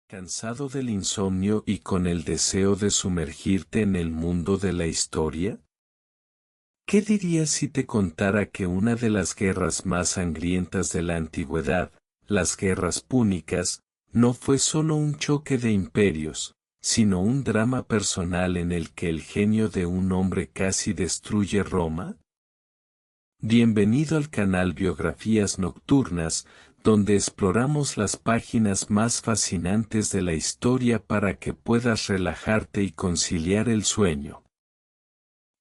¿Cansado del insomnio y con el deseo de sumergirte en el mundo de la historia? ¿Qué dirías si te contara que una de las guerras más sangrientas de la antigüedad, las guerras púnicas, no fue solo un choque de imperios, sino un drama personal en el que el genio de un hombre casi destruye Roma? Bienvenido al canal Biografías Nocturnas, donde exploramos las páginas más fascinantes de la historia para que puedas relajarte y conciliar el sueño.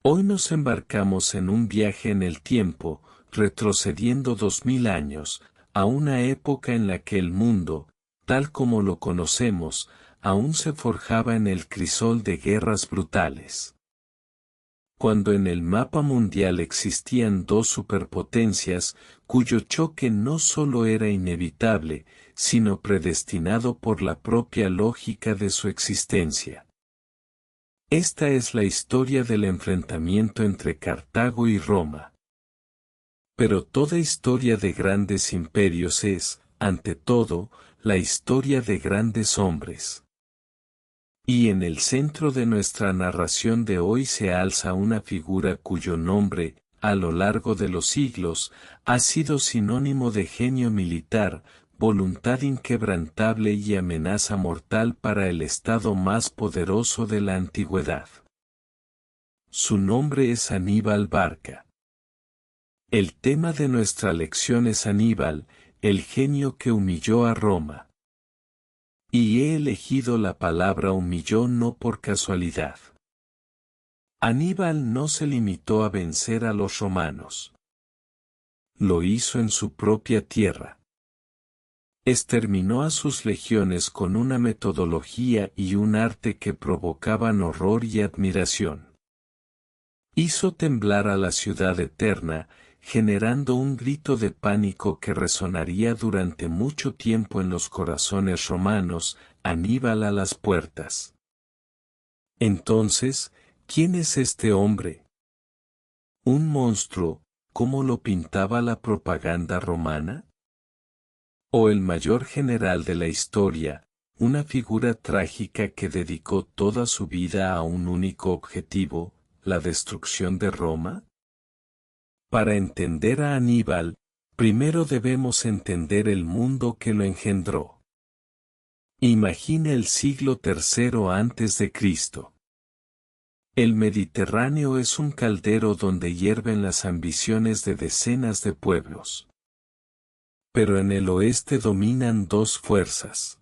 Hoy nos embarcamos en un viaje en el tiempo, retrocediendo 2000 años, a una época en la que el mundo, tal como lo conocemos, aún se forjaba en el crisol de guerras brutales. Cuando en el mapa mundial existían dos superpotencias, cuyo choque no solo era inevitable, sino predestinado por la propia lógica de su existencia. Esta es la historia del enfrentamiento entre Cartago y Roma. Pero toda historia de grandes imperios es, ante todo, la historia de grandes hombres. Y en el centro de nuestra narración de hoy se alza una figura cuyo nombre, a lo largo de los siglos, ha sido sinónimo de genio militar, voluntad inquebrantable y amenaza mortal para el estado más poderoso de la antigüedad. Su nombre es Aníbal Barca. El tema de nuestra lección es Aníbal, el genio que humilló a Roma. Y he elegido la palabra humilló no por casualidad. Aníbal no se limitó a vencer a los romanos. Lo hizo en su propia tierra. Exterminó a sus legiones con una metodología y un arte que provocaban horror y admiración. Hizo temblar a la ciudad eterna, generando un grito de pánico que resonaría durante mucho tiempo en los corazones romanos, Aníbal a las puertas. Entonces, ¿quién es este hombre? ¿Un monstruo, como lo pintaba la propaganda romana? ¿O el mayor general de la historia, una figura trágica que dedicó toda su vida a un único objetivo, la destrucción de Roma? Para entender a Aníbal, primero debemos entender el mundo que lo engendró. Imagina el siglo III antes de Cristo. El Mediterráneo es un caldero donde hierven las ambiciones de decenas de pueblos. Pero en el oeste dominan dos fuerzas.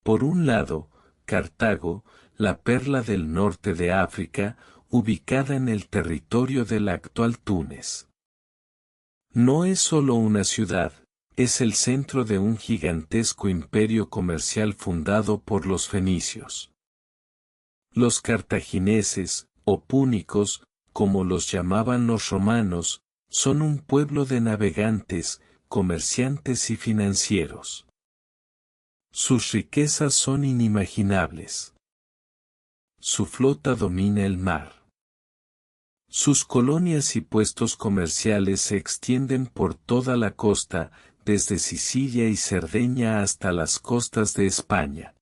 Por un lado, Cartago, la perla del norte de África, ubicada en el territorio de la actual Túnez. No es solo una ciudad, es el centro de un gigantesco imperio comercial fundado por los fenicios. Los cartagineses, o púnicos, como los llamaban los romanos, son un pueblo de navegantes, comerciantes y financieros. Sus riquezas son inimaginables. Su flota domina el mar. Sus colonias y puestos comerciales se extienden por toda la costa, desde Sicilia y Cerdeña hasta las costas de España.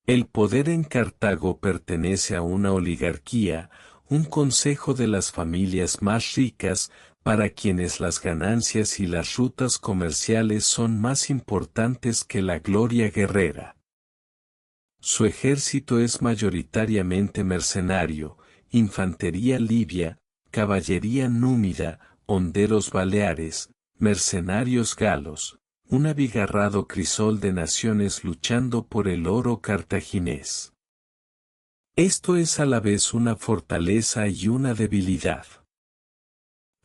El poder en Cartago pertenece a una oligarquía, un consejo de las familias más ricas, para quienes las ganancias y las rutas comerciales son más importantes que la gloria guerrera. Su ejército es mayoritariamente mercenario, infantería libia, caballería númida, honderos baleares, mercenarios galos, un abigarrado crisol de naciones luchando por el oro cartaginés. Esto es a la vez una fortaleza y una debilidad.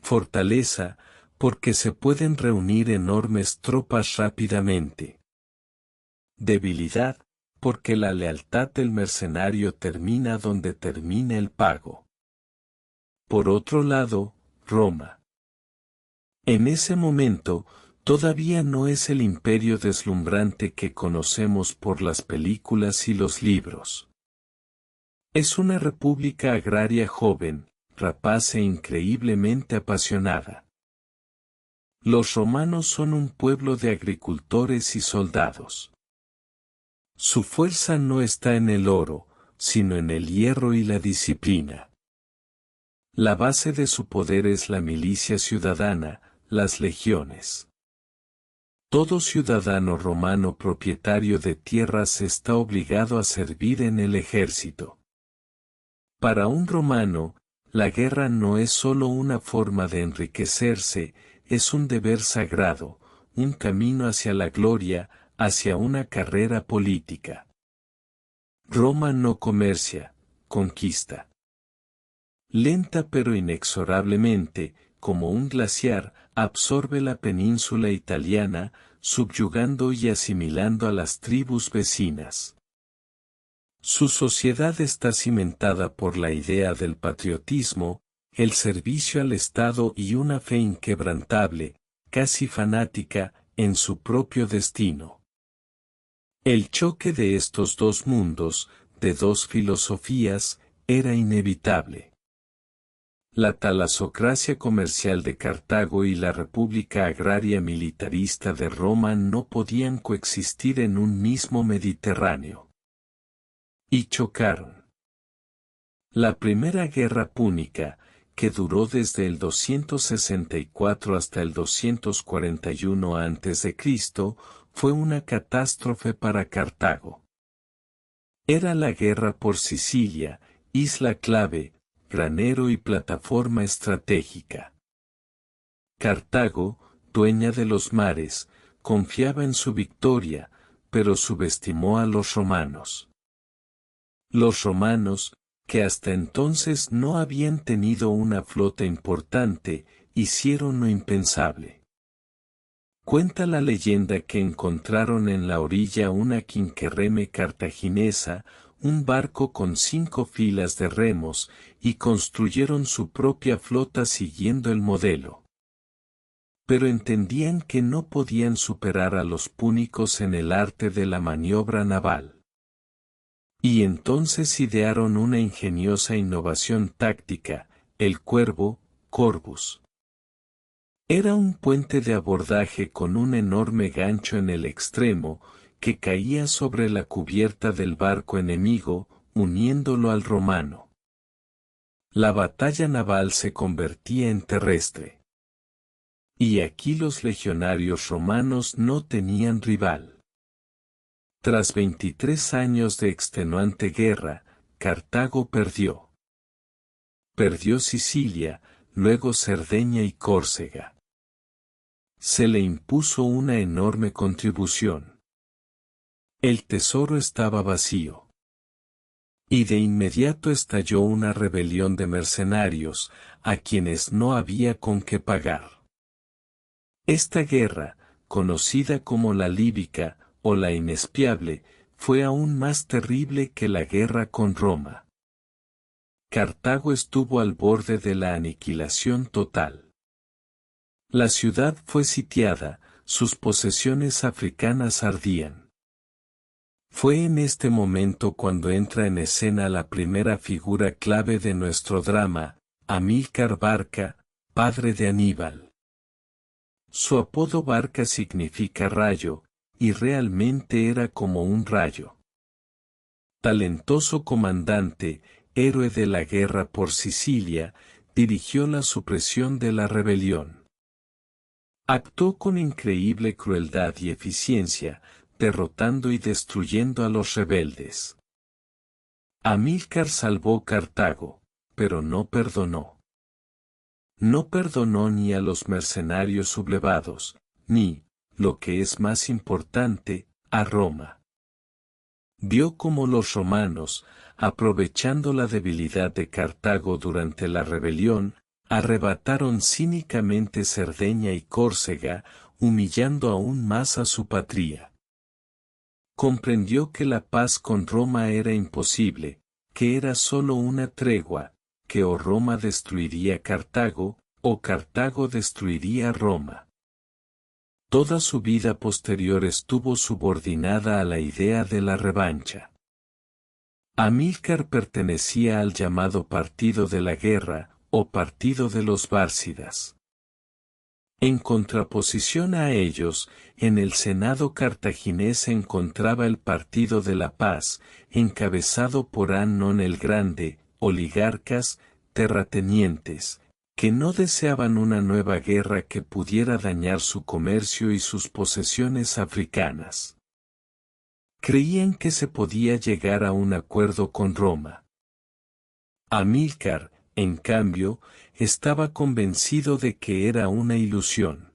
Fortaleza, porque se pueden reunir enormes tropas rápidamente. Debilidad, porque la lealtad del mercenario termina donde termina el pago. Por otro lado, Roma. En ese momento, todavía no es el imperio deslumbrante que conocemos por las películas y los libros. Es una república agraria joven, rapaz e increíblemente apasionada. Los romanos son un pueblo de agricultores y soldados. Su fuerza no está en el oro, sino en el hierro y la disciplina. La base de su poder es la milicia ciudadana, las legiones. Todo ciudadano romano propietario de tierras está obligado a servir en el ejército. Para un romano, la guerra no es solo una forma de enriquecerse, es un deber sagrado, un camino hacia la gloria, hacia una carrera política. Roma no comercia, conquista. Lenta pero inexorablemente, como un glaciar, absorbe la península italiana, subyugando y asimilando a las tribus vecinas. Su sociedad está cimentada por la idea del patriotismo, el servicio al Estado y una fe inquebrantable, casi fanática, en su propio destino. El choque de estos dos mundos, de dos filosofías, era inevitable. La talasocracia comercial de Cartago y la república agraria militarista de Roma no podían coexistir en un mismo Mediterráneo. Y chocaron. La primera guerra púnica, que duró desde el 264 hasta el 241 a.C., fue una catástrofe para Cartago. Era la guerra por Sicilia, isla clave, granero y plataforma estratégica. Cartago, dueña de los mares, confiaba en su victoria, pero subestimó a los romanos. Los romanos, que hasta entonces no habían tenido una flota importante, hicieron lo impensable. Cuenta la leyenda que encontraron en la orilla una quinquerreme cartaginesa, un barco con 5 filas de remos, y construyeron su propia flota siguiendo el modelo. Pero entendían que no podían superar a los púnicos en el arte de la maniobra naval. Y entonces idearon una ingeniosa innovación táctica, el cuervo, Corvus. Era un puente de abordaje con un enorme gancho en el extremo, que caía sobre la cubierta del barco enemigo, uniéndolo al romano. La batalla naval se convertía en terrestre. Y aquí los legionarios romanos no tenían rival. Tras 23 años de extenuante guerra, Cartago perdió. Perdió Sicilia, luego Cerdeña y Córcega. Se le impuso una enorme contribución. El tesoro estaba vacío. Y de inmediato estalló una rebelión de mercenarios, a quienes no había con qué pagar. Esta guerra, conocida como la Líbica, o la Inespiable, fue aún más terrible que la guerra con Roma. Cartago estuvo al borde de la aniquilación total. La ciudad fue sitiada, sus posesiones africanas ardían. Fue en este momento cuando entra en escena la primera figura clave de nuestro drama, Amílcar Barca, padre de Aníbal. Su apodo Barca significa rayo, y realmente era como un rayo. Talentoso comandante, héroe de la guerra por Sicilia, dirigió la supresión de la rebelión. Actuó con increíble crueldad y eficiencia, derrotando y destruyendo a los rebeldes. Amílcar salvó Cartago, pero no perdonó. No perdonó ni a los mercenarios sublevados, ni, lo que es más importante, a Roma. Vio cómo los romanos, aprovechando la debilidad de Cartago durante la rebelión, arrebataron cínicamente Cerdeña y Córcega, humillando aún más a su patria. Comprendió que la paz con Roma era imposible, que era sólo una tregua, que o Roma destruiría Cartago, o Cartago destruiría Roma. Toda su vida posterior estuvo subordinada a la idea de la revancha. Amílcar pertenecía al llamado partido de la guerra, o partido de los Bárcidas. En contraposición a ellos, en el Senado cartaginés se encontraba el Partido de la Paz, encabezado por Amnón el Grande, oligarcas, terratenientes, que no deseaban una nueva guerra que pudiera dañar su comercio y sus posesiones africanas. Creían que se podía llegar a un acuerdo con Roma. Amílcar, en cambio, estaba convencido de que era una ilusión.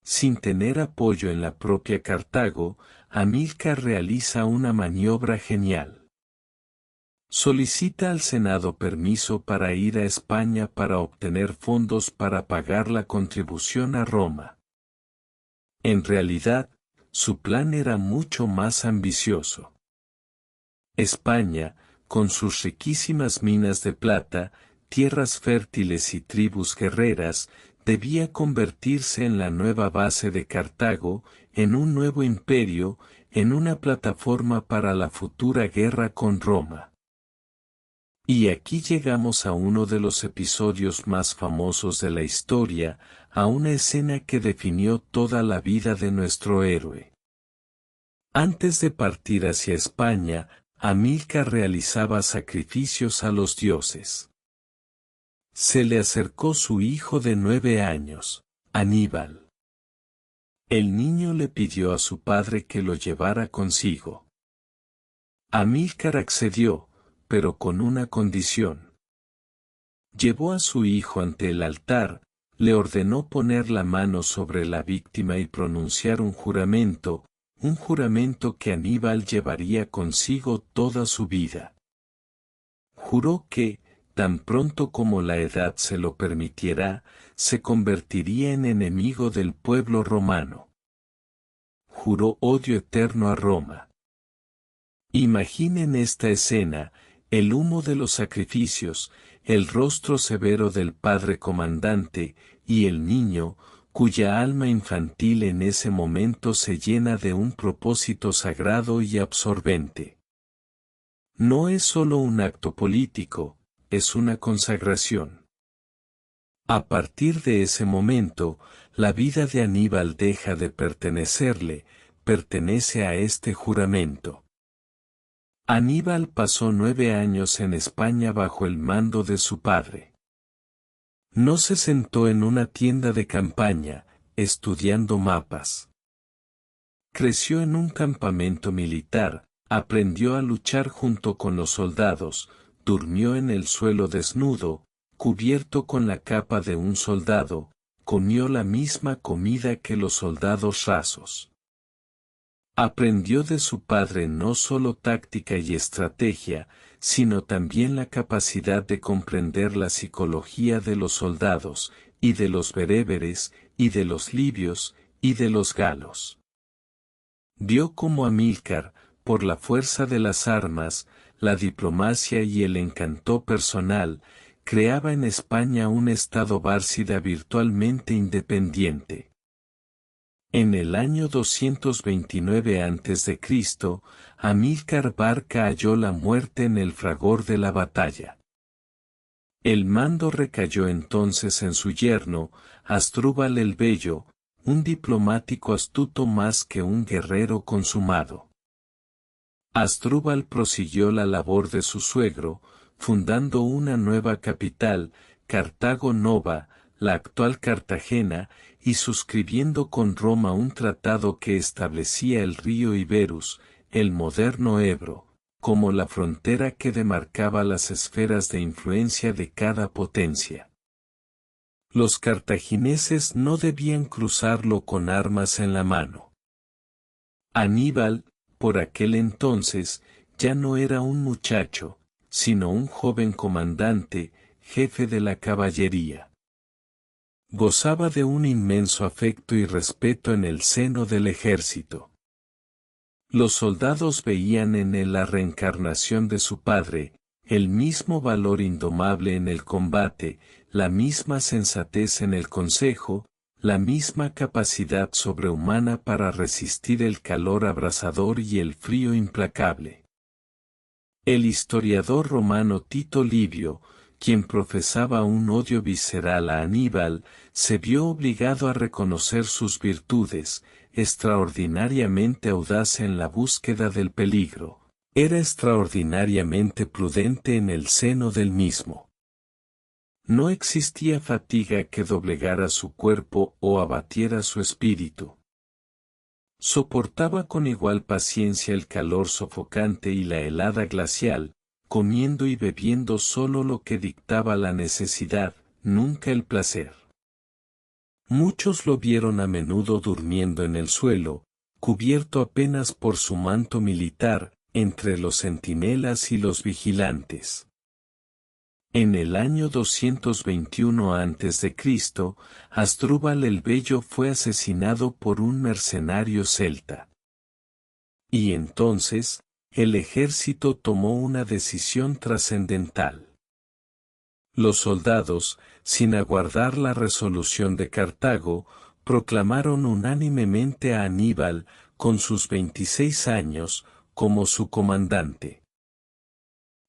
Sin tener apoyo en la propia Cartago, Amílcar realiza una maniobra genial. Solicita al Senado permiso para ir a España para obtener fondos para pagar la contribución a Roma. En realidad, su plan era mucho más ambicioso. España, con sus riquísimas minas de plata, tierras fértiles y tribus guerreras, debía convertirse en la nueva base de Cartago, en un nuevo imperio, en una plataforma para la futura guerra con Roma. Y aquí llegamos a uno de los episodios más famosos de la historia, a una escena que definió toda la vida de nuestro héroe. Antes de partir hacia España, Amílcar realizaba sacrificios a los dioses. Se le acercó su hijo de 9 años, Aníbal. El niño le pidió a su padre que lo llevara consigo. Amílcar accedió, pero con una condición. Llevó a su hijo ante el altar, le ordenó poner la mano sobre la víctima y pronunciar un juramento que Aníbal llevaría consigo toda su vida. Juró que, tan pronto como la edad se lo permitiera, se convertiría en enemigo del pueblo romano. Juró odio eterno a Roma. Imaginen esta escena, el humo de los sacrificios, el rostro severo del padre comandante, y el niño, cuya alma infantil en ese momento se llena de un propósito sagrado y absorbente. No es solo un acto político, es una consagración. A partir de ese momento, la vida de Aníbal deja de pertenecerle, pertenece a este juramento. Aníbal pasó 9 años en España bajo el mando de su padre. No se sentó en una tienda de campaña, estudiando mapas. Creció en un campamento militar, aprendió a luchar junto con los soldados, durmió en el suelo desnudo, cubierto con la capa de un soldado, comió la misma comida que los soldados rasos. Aprendió de su padre no solo táctica y estrategia, sino también la capacidad de comprender la psicología de los soldados, y de los bereberes, y de los libios, y de los galos. Vio cómo Amílcar, por la fuerza de las armas, la diplomacia y el encanto personal, creaba en España un estado bárcida virtualmente independiente. En el año 229 a.C., Amílcar Barca halló la muerte en el fragor de la batalla. El mando recayó entonces en su yerno, Asdrúbal el Bello, un diplomático astuto más que un guerrero consumado. Asdrúbal prosiguió la labor de su suegro, fundando una nueva capital, Cartago Nova, la actual Cartagena, y suscribiendo con Roma un tratado que establecía el río Iberus, el moderno Ebro, como la frontera que demarcaba las esferas de influencia de cada potencia. Los cartagineses no debían cruzarlo con armas en la mano. Aníbal, por aquel entonces, ya no era un muchacho, sino un joven comandante, jefe de la caballería. Gozaba de un inmenso afecto y respeto en el seno del ejército. Los soldados veían en él la reencarnación de su padre, el mismo valor indomable en el combate, la misma sensatez en el consejo, la misma capacidad sobrehumana para resistir el calor abrasador y el frío implacable. El historiador romano Tito Livio, quien profesaba un odio visceral a Aníbal, se vio obligado a reconocer sus virtudes, extraordinariamente audaz en la búsqueda del peligro. Era extraordinariamente prudente en el seno del mismo. No existía fatiga que doblegara su cuerpo o abatiera su espíritu. Soportaba con igual paciencia el calor sofocante y la helada glacial, comiendo y bebiendo solo lo que dictaba la necesidad, nunca el placer. Muchos lo vieron a menudo durmiendo en el suelo, cubierto apenas por su manto militar, entre los centinelas y los vigilantes. En el año 221 a.C., Asdrúbal el Bello fue asesinado por un mercenario celta. Y entonces, el ejército tomó una decisión trascendental. Los soldados, sin aguardar la resolución de Cartago, proclamaron unánimemente a Aníbal, con sus 26 años, como su comandante.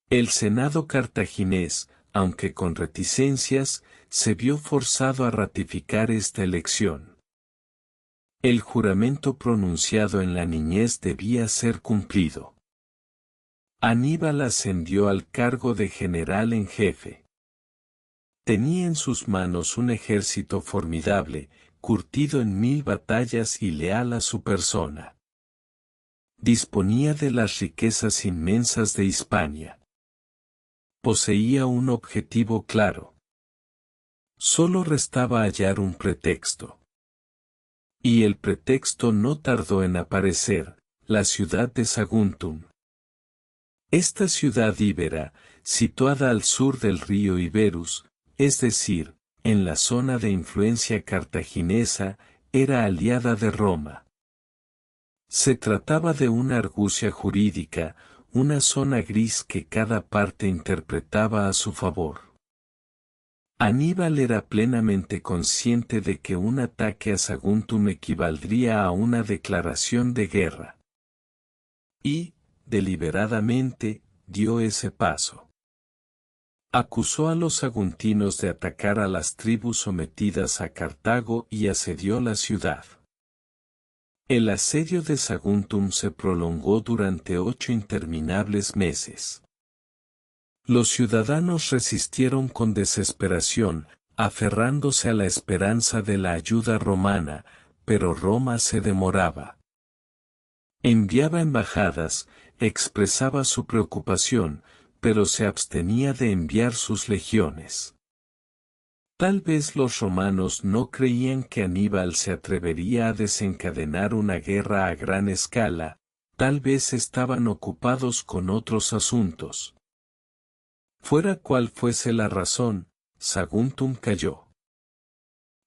El Senado cartaginés, aunque con reticencias, se vio forzado a ratificar esta elección. El juramento pronunciado en la niñez debía ser cumplido. Aníbal ascendió al cargo de general en jefe. Tenía en sus manos un ejército formidable, curtido en 1000 batallas y leal a su persona. Disponía de las riquezas inmensas de Hispania. Poseía un objetivo claro. Solo restaba hallar un pretexto. Y el pretexto no tardó en aparecer, la ciudad de Saguntum. Esta ciudad íbera, situada al sur del río Iberus, es decir, en la zona de influencia cartaginesa, era aliada de Roma. Se trataba de una argucia jurídica, una zona gris que cada parte interpretaba a su favor. Aníbal era plenamente consciente de que un ataque a Saguntum equivaldría a una declaración de guerra. Y, deliberadamente, dio ese paso. Acusó a los saguntinos de atacar a las tribus sometidas a Cartago y asedió la ciudad. El asedio de Saguntum se prolongó durante 8 interminables meses. Los ciudadanos resistieron con desesperación, aferrándose a la esperanza de la ayuda romana, pero Roma se demoraba. Enviaba embajadas, expresaba su preocupación, pero se abstenía de enviar sus legiones. Tal vez los romanos no creían que Aníbal se atrevería a desencadenar una guerra a gran escala, tal vez estaban ocupados con otros asuntos. Fuera cual fuese la razón, Saguntum cayó.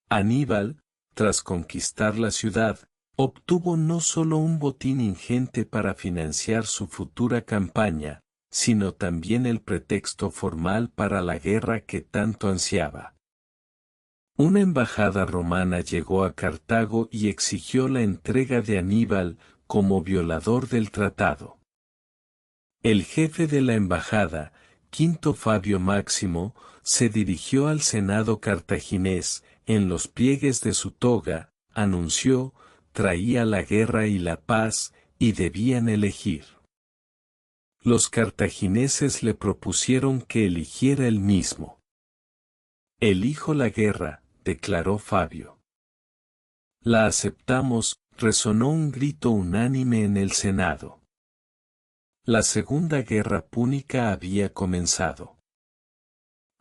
Aníbal, tras conquistar la ciudad, obtuvo no solo un botín ingente para financiar su futura campaña, sino también el pretexto formal para la guerra que tanto ansiaba. Una embajada romana llegó a Cartago y exigió la entrega de Aníbal como violador del tratado. El jefe de la embajada, Quinto Fabio Máximo, se dirigió al Senado cartaginés, en los pliegues de su toga, anunció, traía la guerra y la paz, y debían elegir. Los cartagineses le propusieron que eligiera él mismo. Elijo la guerra, declaró Fabio. La aceptamos, resonó un grito unánime en el Senado. La Segunda Guerra Púnica había comenzado.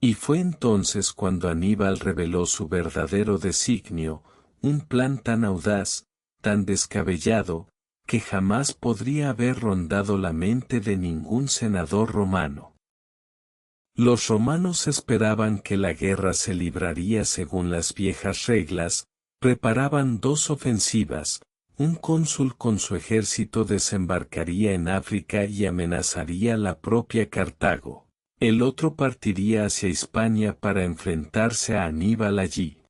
Y fue entonces cuando Aníbal reveló su verdadero designio, un plan tan audaz, tan descabellado, que jamás podría haber rondado la mente de ningún senador romano. Los romanos esperaban que la guerra se libraría según las viejas reglas, preparaban 2 ofensivas, un cónsul con su ejército desembarcaría en África y amenazaría la propia Cartago, el otro partiría hacia Hispania para enfrentarse a Aníbal allí.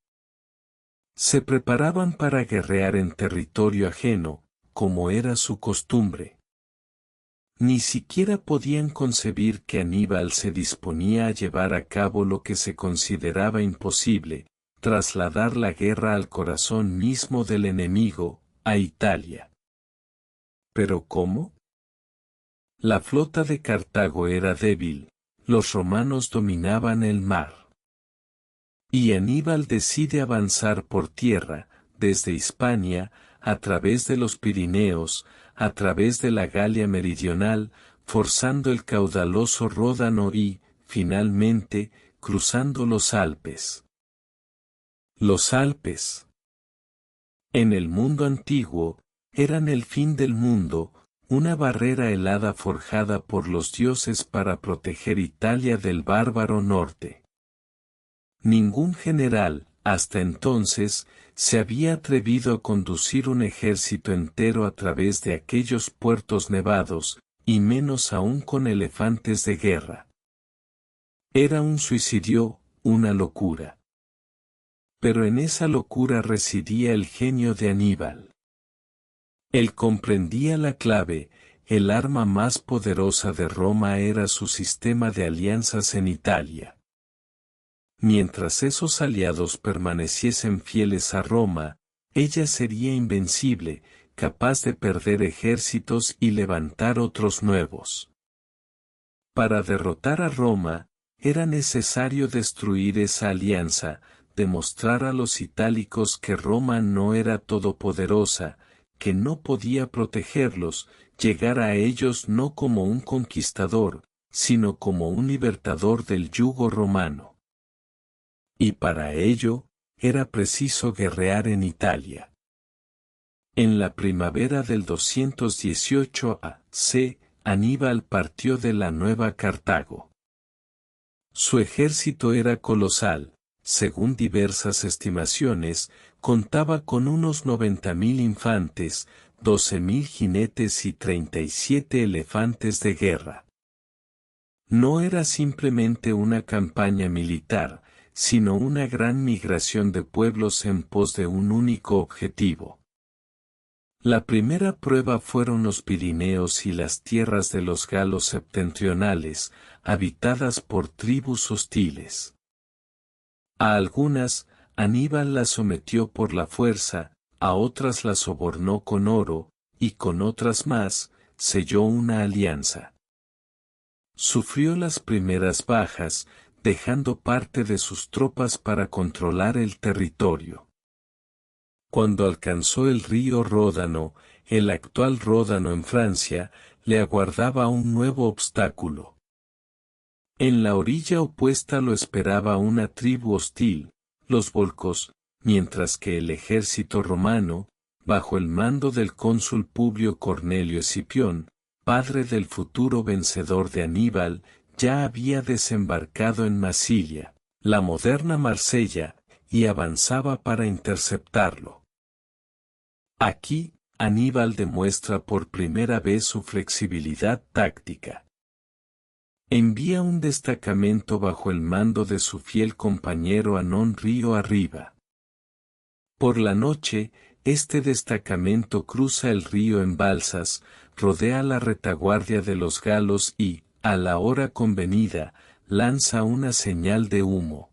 Se preparaban para guerrear en territorio ajeno, como era su costumbre. Ni siquiera podían concebir que Aníbal se disponía a llevar a cabo lo que se consideraba imposible, trasladar la guerra al corazón mismo del enemigo, a Italia. ¿Pero cómo? La flota de Cartago era débil, los romanos dominaban el mar. Y Aníbal decide avanzar por tierra, desde Hispania, a través de los Pirineos, a través de la Galia meridional, forzando el caudaloso Ródano y, finalmente, cruzando los Alpes. Los Alpes. En el mundo antiguo, eran el fin del mundo, una barrera helada forjada por los dioses para proteger Italia del bárbaro norte. Ningún general, hasta entonces, se había atrevido a conducir un ejército entero a través de aquellos puertos nevados, y menos aún con elefantes de guerra. Era un suicidio, una locura. Pero en esa locura residía el genio de Aníbal. Él comprendía la clave, el arma más poderosa de Roma era su sistema de alianzas en Italia. Mientras esos aliados permaneciesen fieles a Roma, ella sería invencible, capaz de perder ejércitos y levantar otros nuevos. Para derrotar a Roma, era necesario destruir esa alianza, demostrar a los itálicos que Roma no era todopoderosa, que no podía protegerlos, llegar a ellos no como un conquistador, sino como un libertador del yugo romano. Y para ello, era preciso guerrear en Italia. En la primavera del 218 a.C., Aníbal partió de la Nueva Cartago. Su ejército era colosal, según diversas estimaciones, contaba con unos 90.000 infantes, 12.000 jinetes y 37 elefantes de guerra. No era simplemente una campaña militar, sino una gran migración de pueblos en pos de un único objetivo. La primera prueba fueron los Pirineos y las tierras de los galos septentrionales, habitadas por tribus hostiles. A algunas, Aníbal las sometió por la fuerza, a otras las sobornó con oro, y con otras más, selló una alianza. Sufrió las primeras bajas, dejando parte de sus tropas para controlar el territorio. Cuando alcanzó el río Ródano, el actual Ródano en Francia, le aguardaba un nuevo obstáculo. En la orilla opuesta lo esperaba una tribu hostil, los volcos, mientras que el ejército romano, bajo el mando del cónsul Publio Cornelio Escipión, padre del futuro vencedor de Aníbal, ya había desembarcado en Masilia, la moderna Marsella, y avanzaba para interceptarlo. Aquí, Aníbal demuestra por primera vez su flexibilidad táctica. Envía un destacamento bajo el mando de su fiel compañero Anón río arriba. Por la noche, este destacamento cruza el río en balsas, rodea la retaguardia de los galos y, a la hora convenida, lanza una señal de humo.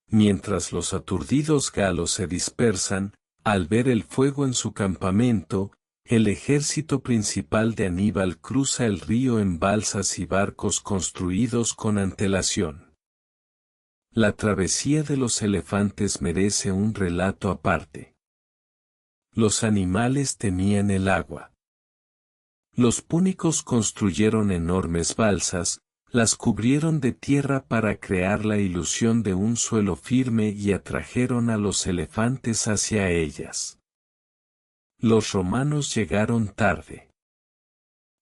Mientras los aturdidos galos se dispersan, al ver el fuego en su campamento, el ejército principal de Aníbal cruza el río en balsas y barcos construidos con antelación. La travesía de los elefantes merece un relato aparte. Los animales temían el agua. Los púnicos construyeron enormes balsas, las cubrieron de tierra para crear la ilusión de un suelo firme y atrajeron a los elefantes hacia ellas. Los romanos llegaron tarde.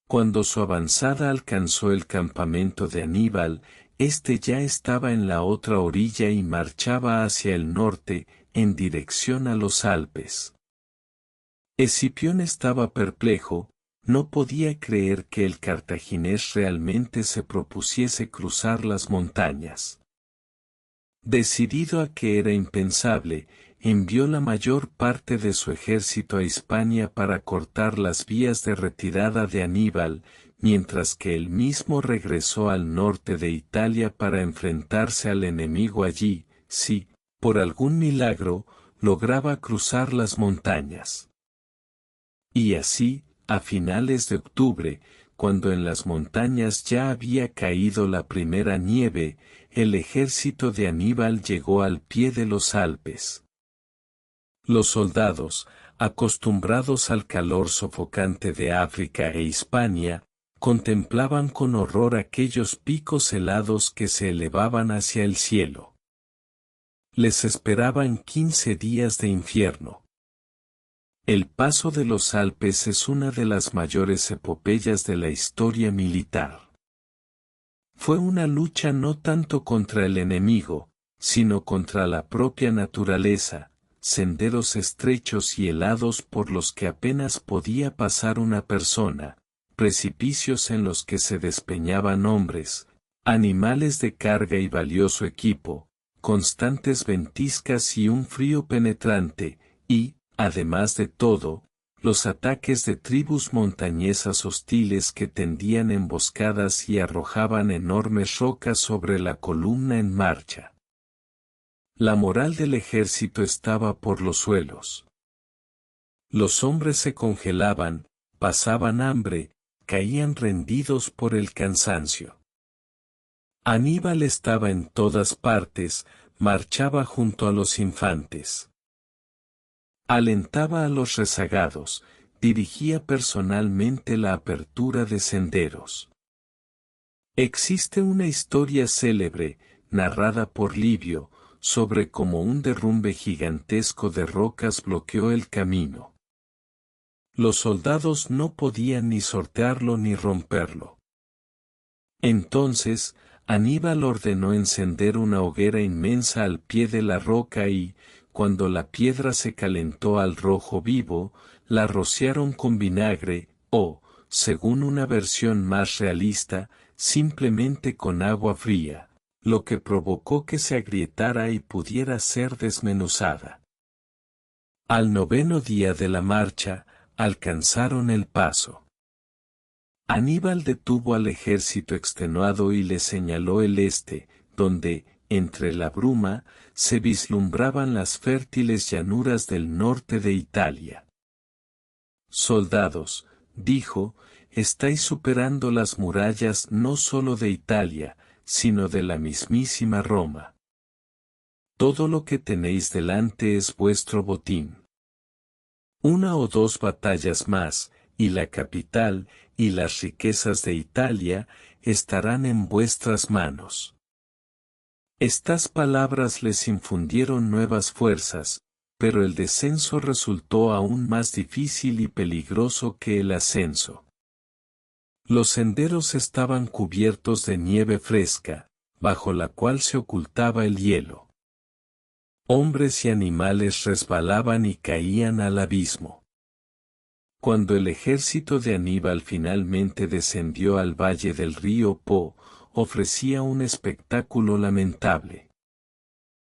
Cuando su avanzada alcanzó el campamento de Aníbal, éste ya estaba en la otra orilla y marchaba hacia el norte, en dirección a los Alpes. Escipión estaba perplejo, no podía creer que el cartaginés realmente se propusiese cruzar las montañas. Decidido a que era impensable, envió la mayor parte de su ejército a Hispania para cortar las vías de retirada de Aníbal, mientras que él mismo regresó al norte de Italia para enfrentarse al enemigo allí, si, por algún milagro, lograba cruzar las montañas. Y así, a finales de octubre, cuando en las montañas ya había caído la primera nieve, el ejército de Aníbal llegó al pie de los Alpes. Los soldados, acostumbrados al calor sofocante de África e Hispania, contemplaban con horror aquellos picos helados que se elevaban hacia el cielo. Les esperaban 15 días de infierno. El paso de los Alpes es una de las mayores epopeyas de la historia militar. Fue una lucha no tanto contra el enemigo, sino contra la propia naturaleza, senderos estrechos y helados por los que apenas podía pasar una persona, precipicios en los que se despeñaban hombres, animales de carga y valioso equipo, constantes ventiscas y un frío penetrante, y, además de todo, los ataques de tribus montañesas hostiles que tendían emboscadas y arrojaban enormes rocas sobre la columna en marcha. La moral del ejército estaba por los suelos. Los hombres se congelaban, pasaban hambre, caían rendidos por el cansancio. Aníbal estaba en todas partes, marchaba junto a los infantes. Alentaba a los rezagados, dirigía personalmente la apertura de senderos. Existe una historia célebre, narrada por Livio, sobre cómo un derrumbe gigantesco de rocas bloqueó el camino. Los soldados no podían ni sortearlo ni romperlo. Entonces, Aníbal ordenó encender una hoguera inmensa al pie de la roca y, cuando la piedra se calentó al rojo vivo, la rociaron con vinagre, o, según una versión más realista, simplemente con agua fría, lo que provocó que se agrietara y pudiera ser desmenuzada. Al 9º día de la marcha, alcanzaron el paso. Aníbal detuvo al ejército extenuado y le señaló el este, donde, entre la bruma, se vislumbraban las fértiles llanuras del norte de Italia. Soldados, dijo, estáis superando las murallas no solo de Italia, sino de la mismísima Roma. Todo lo que tenéis delante es vuestro botín. Una o dos batallas más, y la capital, y las riquezas de Italia, estarán en vuestras manos. Estas palabras les infundieron nuevas fuerzas, pero el descenso resultó aún más difícil y peligroso que el ascenso. Los senderos estaban cubiertos de nieve fresca, bajo la cual se ocultaba el hielo. Hombres y animales resbalaban y caían al abismo. Cuando el ejército de Aníbal finalmente descendió al valle del río Po, ofrecía un espectáculo lamentable.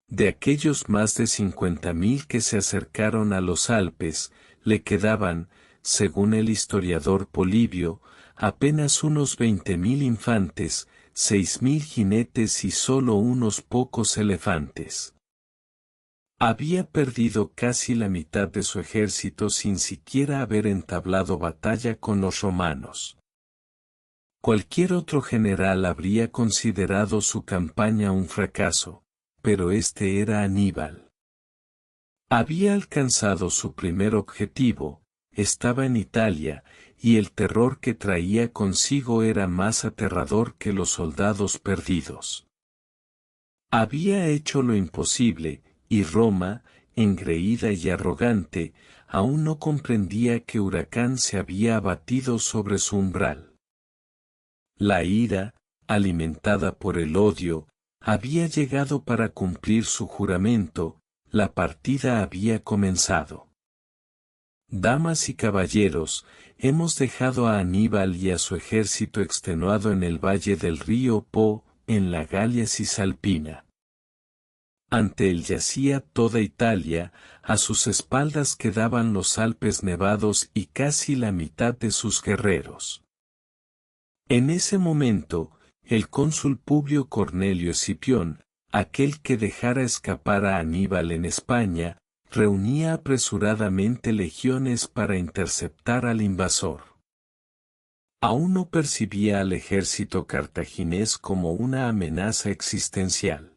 De aquellos más de 50.000 que se acercaron a los Alpes, le quedaban, según el historiador Polibio, apenas unos 20.000 infantes, 6.000 jinetes y solo unos pocos elefantes. Había perdido casi la mitad de su ejército sin siquiera haber entablado batalla con los romanos. Cualquier otro general habría considerado su campaña un fracaso, pero este era Aníbal. Había alcanzado su primer objetivo, estaba en Italia, y el terror que traía consigo era más aterrador que los soldados perdidos. Había hecho lo imposible, y Roma, engreída y arrogante, aún no comprendía que Huracán se había abatido sobre su umbral. La ira, alimentada por el odio, había llegado para cumplir su juramento, la partida había comenzado. Damas y caballeros, hemos dejado a Aníbal y a su ejército extenuado en el valle del río Po, en la Galia Cisalpina. Ante él yacía toda Italia, a sus espaldas quedaban los Alpes nevados y casi la mitad de sus guerreros. En ese momento, el cónsul Publio Cornelio Escipión, aquel que dejara escapar a Aníbal en España, reunía apresuradamente legiones para interceptar al invasor. Aún no percibía al ejército cartaginés como una amenaza existencial.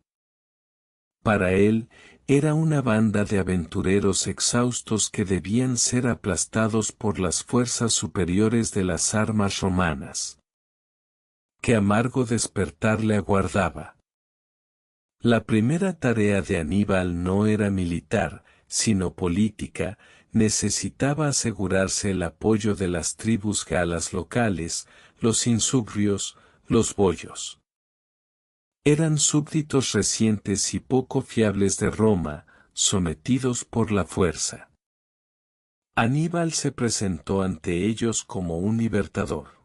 Para él, era una banda de aventureros exhaustos que debían ser aplastados por las fuerzas superiores de las armas romanas. Qué amargo despertar le aguardaba. La primera tarea de Aníbal no era militar, sino política. Necesitaba asegurarse el apoyo de las tribus galas locales, los insubrios, los boyos. Eran súbditos recientes y poco fiables de Roma, sometidos por la fuerza. Aníbal se presentó ante ellos como un libertador.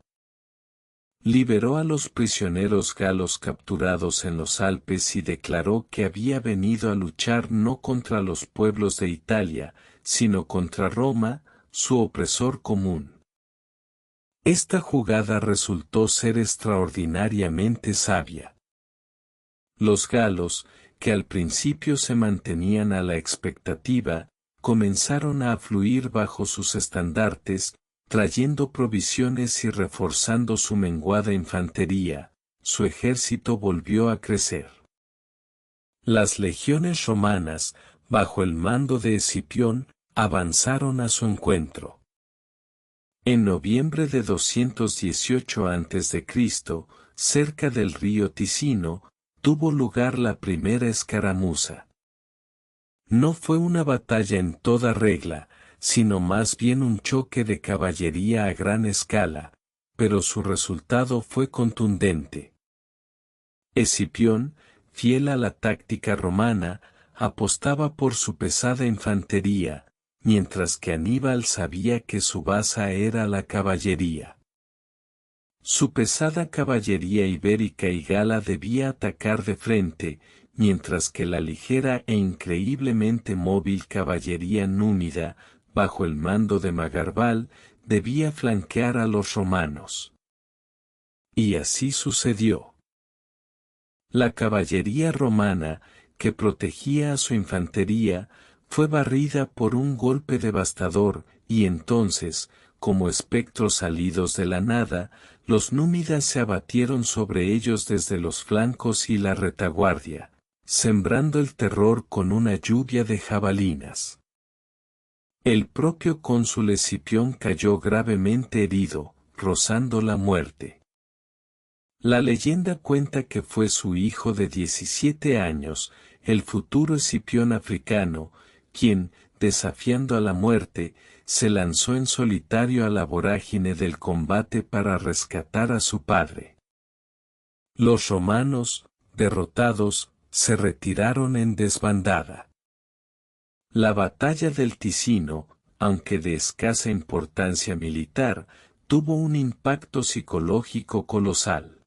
Liberó a los prisioneros galos capturados en los Alpes y declaró que había venido a luchar no contra los pueblos de Italia, sino contra Roma, su opresor común. Esta jugada resultó ser extraordinariamente sabia. Los galos, que al principio se mantenían a la expectativa, comenzaron a afluir bajo sus estandartes, trayendo provisiones y reforzando su menguada infantería. Su ejército volvió a crecer. Las legiones romanas, bajo el mando de Escipión, avanzaron a su encuentro. En noviembre de 218 a.C., cerca del río Ticino, tuvo lugar la primera escaramuza. No fue una batalla en toda regla, sino más bien un choque de caballería a gran escala, pero su resultado fue contundente. Escipión, fiel a la táctica romana, apostaba por su pesada infantería, mientras que Aníbal sabía que su base era la caballería. Su pesada caballería ibérica y gala debía atacar de frente, mientras que la ligera e increíblemente móvil caballería númida, bajo el mando de Magarbal, debía flanquear a los romanos. Y así sucedió. La caballería romana, que protegía a su infantería, fue barrida por un golpe devastador, y entonces, como espectros salidos de la nada, los númidas se abatieron sobre ellos desde los flancos y la retaguardia, sembrando el terror con una lluvia de jabalinas. El propio cónsul Escipión cayó gravemente herido, rozando la muerte. La leyenda cuenta que fue su hijo de 17 años, el futuro Escipión africano, quien, desafiando a la muerte, se lanzó en solitario a la vorágine del combate para rescatar a su padre. Los romanos, derrotados, se retiraron en desbandada. La batalla del Ticino, aunque de escasa importancia militar, tuvo un impacto psicológico colosal.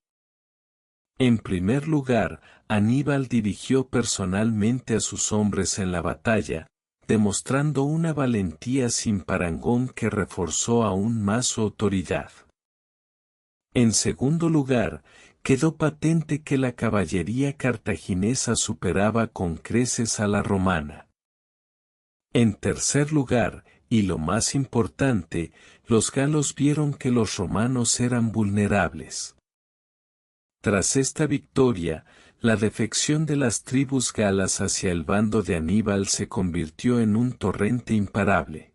En primer lugar, Aníbal dirigió personalmente a sus hombres en la batalla, demostrando una valentía sin parangón que reforzó aún más su autoridad. En segundo lugar, quedó patente que la caballería cartaginesa superaba con creces a la romana. En tercer lugar, y lo más importante, los galos vieron que los romanos eran vulnerables. Tras esta victoria, la defección de las tribus galas hacia el bando de Aníbal se convirtió en un torrente imparable.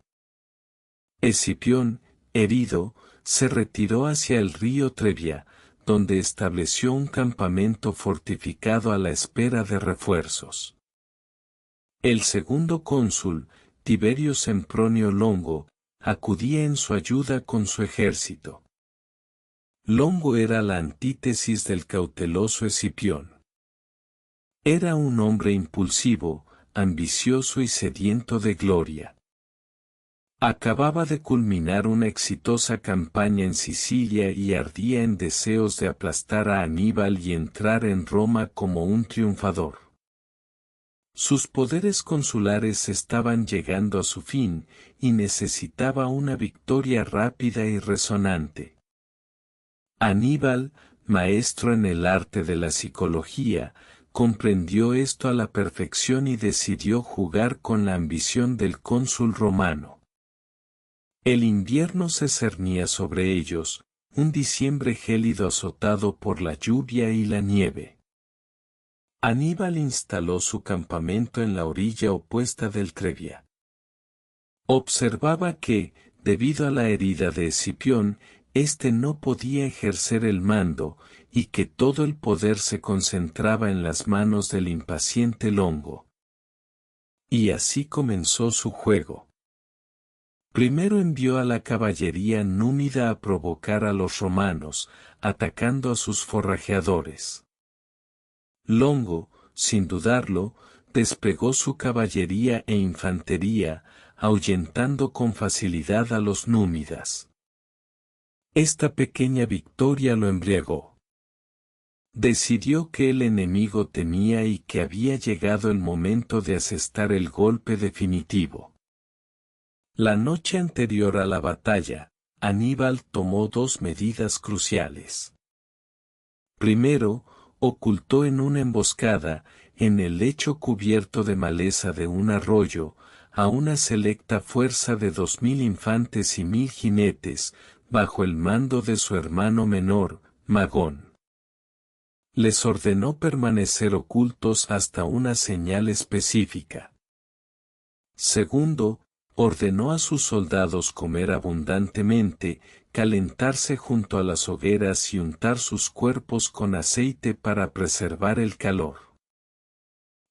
Escipión, herido, se retiró hacia el río Trebia, donde estableció un campamento fortificado a la espera de refuerzos. El segundo cónsul, Tiberio Sempronio Longo, acudía en su ayuda con su ejército. Longo era la antítesis del cauteloso Escipión. Era un hombre impulsivo, ambicioso y sediento de gloria. Acababa de culminar una exitosa campaña en Sicilia y ardía en deseos de aplastar a Aníbal y entrar en Roma como un triunfador. Sus poderes consulares estaban llegando a su fin, y necesitaba una victoria rápida y resonante. Aníbal, maestro en el arte de la psicología, comprendió esto a la perfección y decidió jugar con la ambición del cónsul romano. El invierno se cernía sobre ellos, un diciembre gélido azotado por la lluvia y la nieve. Aníbal instaló su campamento en la orilla opuesta del Trebia. Observaba que, debido a la herida de Escipión, éste no podía ejercer el mando, y que todo el poder se concentraba en las manos del impaciente Longo. Y así comenzó su juego. Primero envió a la caballería númida a provocar a los romanos, atacando a sus forrajeadores. Longo, sin dudarlo, desplegó su caballería e infantería, ahuyentando con facilidad a los númidas. Esta pequeña victoria lo embriagó. Decidió que el enemigo temía y que había llegado el momento de asestar el golpe definitivo. La noche anterior a la batalla, Aníbal tomó dos medidas cruciales. Primero, ocultó en una emboscada, en el lecho cubierto de maleza de un arroyo, a una selecta fuerza de 2000 infantes y 1000 jinetes, bajo el mando de su hermano menor, Magón. Les ordenó permanecer ocultos hasta una señal específica. Segundo, ordenó a sus soldados comer abundantemente, calentarse junto a las hogueras y untar sus cuerpos con aceite para preservar el calor.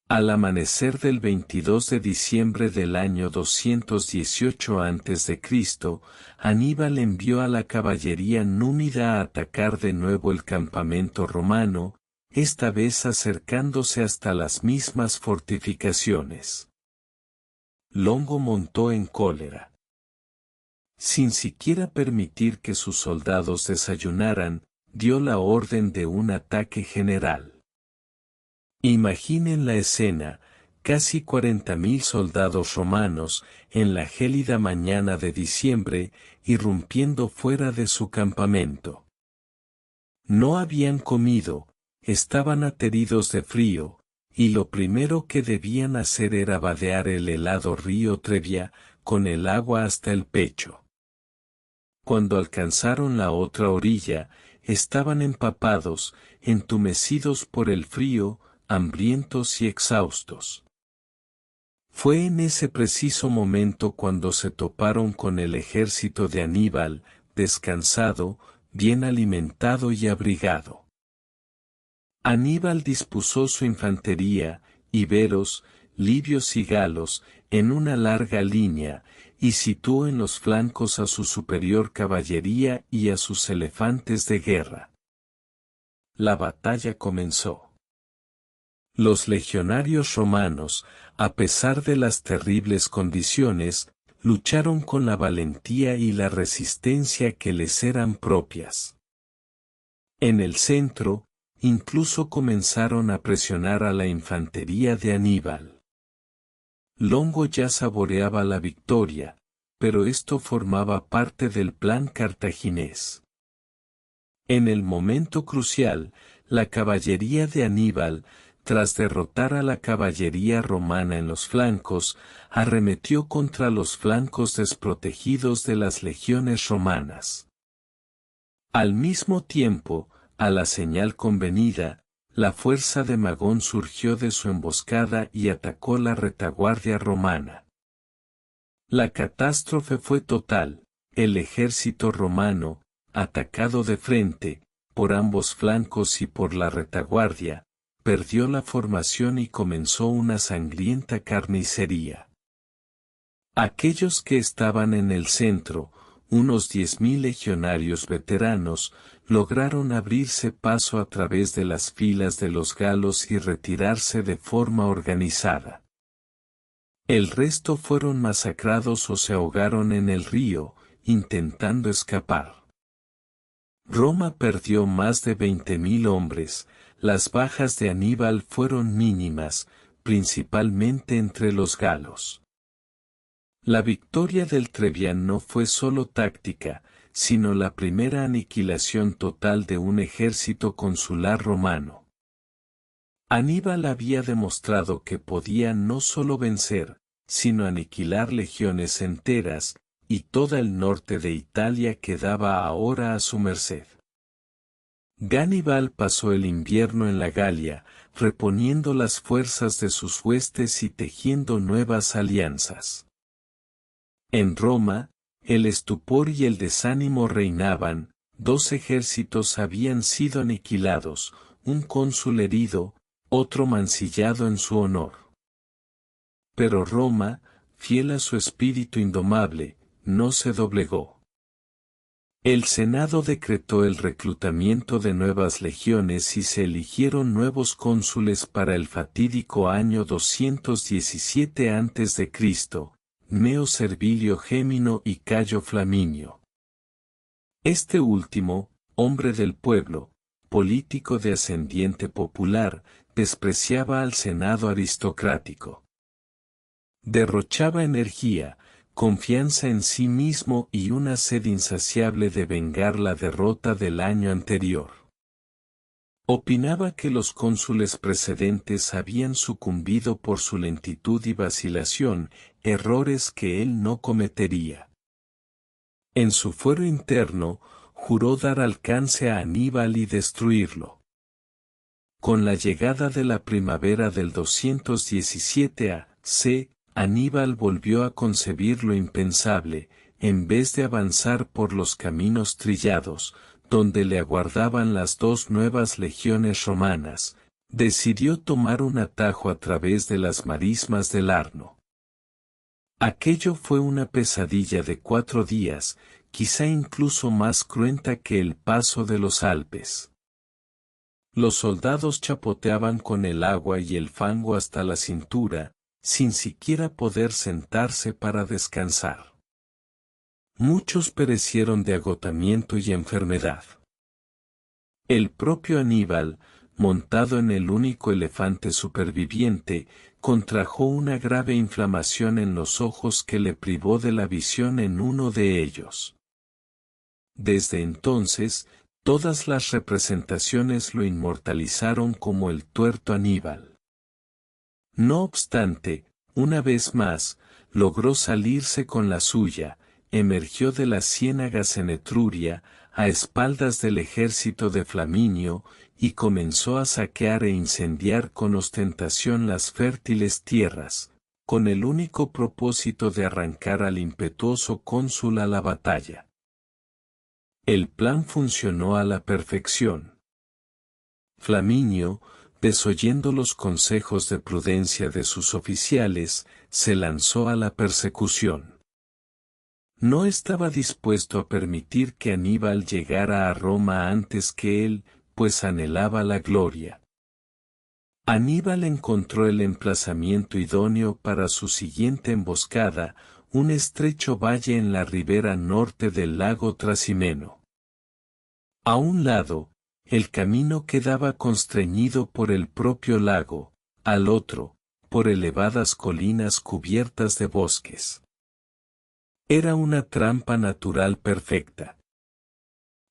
Al amanecer del 22 de diciembre del año 218 a.C., Aníbal envió a la caballería númida a atacar de nuevo el campamento romano, esta vez acercándose hasta las mismas fortificaciones. Longo montó en cólera. Sin siquiera permitir que sus soldados desayunaran, dio la orden de un ataque general. Imaginen la escena, casi 40.000 soldados romanos, en la gélida mañana de diciembre, irrumpiendo fuera de su campamento. No habían comido, estaban ateridos de frío, y lo primero que debían hacer era vadear el helado río Trebia, con el agua hasta el pecho. Cuando alcanzaron la otra orilla, estaban empapados, entumecidos por el frío, hambrientos y exhaustos. Fue en ese preciso momento cuando se toparon con el ejército de Aníbal, descansado, bien alimentado y abrigado. Aníbal dispuso su infantería, iberos, libios y galos, en una larga línea, y situó en los flancos a su superior caballería y a sus elefantes de guerra. La batalla comenzó. Los legionarios romanos, a pesar de las terribles condiciones, lucharon con la valentía y la resistencia que les eran propias. En el centro, incluso comenzaron a presionar a la infantería de Aníbal. Longo ya saboreaba la victoria, pero esto formaba parte del plan cartaginés. En el momento crucial, la caballería de Aníbal, tras derrotar a la caballería romana en los flancos, arremetió contra los flancos desprotegidos de las legiones romanas. Al mismo tiempo, a la señal convenida, la fuerza de Magón surgió de su emboscada y atacó la retaguardia romana. La catástrofe fue total, el ejército romano, atacado de frente, por ambos flancos y por la retaguardia, perdió la formación y comenzó una sangrienta carnicería. Aquellos que estaban en el centro, unos 10.000 legionarios veteranos, lograron abrirse paso a través de las filas de los galos y retirarse de forma organizada. El resto fueron masacrados o se ahogaron en el río, intentando escapar. Roma perdió más de 20.000 hombres. Las bajas de Aníbal fueron mínimas, principalmente entre los galos. La victoria del Trevian no fue solo táctica, sino la primera aniquilación total de un ejército consular romano. Aníbal había demostrado que podía no solo vencer, sino aniquilar legiones enteras, y toda el norte de Italia quedaba ahora a su merced. Gannibal pasó el invierno en la Galia, reponiendo las fuerzas de sus huestes y tejiendo nuevas alianzas. En Roma, el estupor y el desánimo reinaban, 2 ejércitos habían sido aniquilados, un cónsul herido, otro mancillado en su honor. Pero Roma, fiel a su espíritu indomable, no se doblegó. El Senado decretó el reclutamiento de nuevas legiones y se eligieron nuevos cónsules para el fatídico año 217 a.C., Cneo Servilio Gémino y Cayo Flaminio. Este último, hombre del pueblo, político de ascendiente popular, despreciaba al Senado aristocrático. Derrochaba energía, confianza en sí mismo y una sed insaciable de vengar la derrota del año anterior. Opinaba que los cónsules precedentes habían sucumbido por su lentitud y vacilación, errores que él no cometería. En su fuero interno, juró dar alcance a Aníbal y destruirlo. Con la llegada de la primavera del 217 a.C., Aníbal volvió a concebir lo impensable, en vez de avanzar por los caminos trillados, donde le aguardaban las 2 nuevas legiones romanas, decidió tomar un atajo a través de las marismas del Arno. Aquello fue una pesadilla de 4 días, quizá incluso más cruenta que el paso de los Alpes. Los soldados chapoteaban con el agua y el fango hasta la cintura, sin siquiera poder sentarse para descansar. Muchos perecieron de agotamiento y enfermedad. El propio Aníbal, montado en el único elefante superviviente, contrajo una grave inflamación en los ojos que le privó de la visión en uno de ellos. Desde entonces, todas las representaciones lo inmortalizaron como el tuerto Aníbal. No obstante, una vez más, logró salirse con la suya, emergió de las ciénagas en Etruria, a espaldas del ejército de Flaminio, y comenzó a saquear e incendiar con ostentación las fértiles tierras, con el único propósito de arrancar al impetuoso cónsul a la batalla. El plan funcionó a la perfección. Flaminio, desoyendo los consejos de prudencia de sus oficiales, se lanzó a la persecución. No estaba dispuesto a permitir que Aníbal llegara a Roma antes que él, pues anhelaba la gloria. Aníbal encontró el emplazamiento idóneo para su siguiente emboscada, un estrecho valle en la ribera norte del lago Trasimeno. A un lado, el camino quedaba constreñido por el propio lago, al otro, por elevadas colinas cubiertas de bosques. Era una trampa natural perfecta.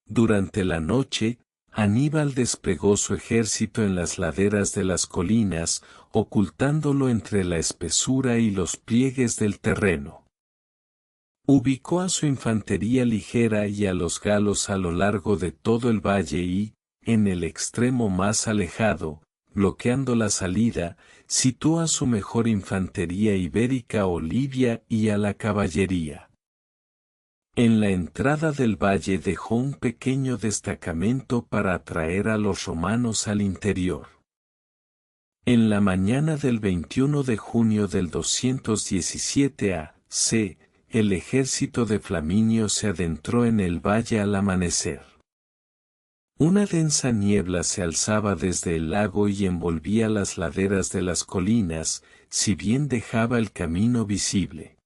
Durante la noche, Aníbal desplegó su ejército en las laderas de las colinas, ocultándolo entre la espesura y los pliegues del terreno. Ubicó a su infantería ligera y a los galos a lo largo de todo el valle y, en el extremo más alejado, bloqueando la salida, situó a su mejor infantería ibérica o libia y a la caballería. En la entrada del valle dejó un pequeño destacamento para atraer a los romanos al interior. En la mañana del 21 de junio del 217 a.C., el ejército de Flaminio se adentró en el valle al amanecer. Una densa niebla se alzaba desde el lago y envolvía las laderas de las colinas, si bien dejaba el camino visible.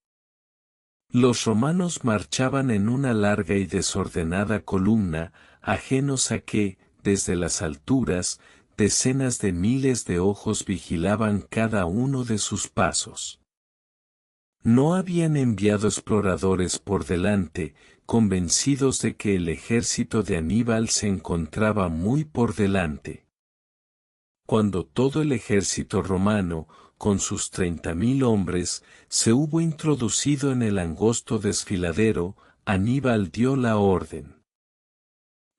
Los romanos marchaban en una larga y desordenada columna, ajenos a que, desde las alturas, decenas de miles de ojos vigilaban cada uno de sus pasos. No habían enviado exploradores por delante, convencidos de que el ejército de Aníbal se encontraba muy por delante. Cuando todo el ejército romano, con sus 30.000 hombres, se hubo introducido en el angosto desfiladero, Aníbal dio la orden.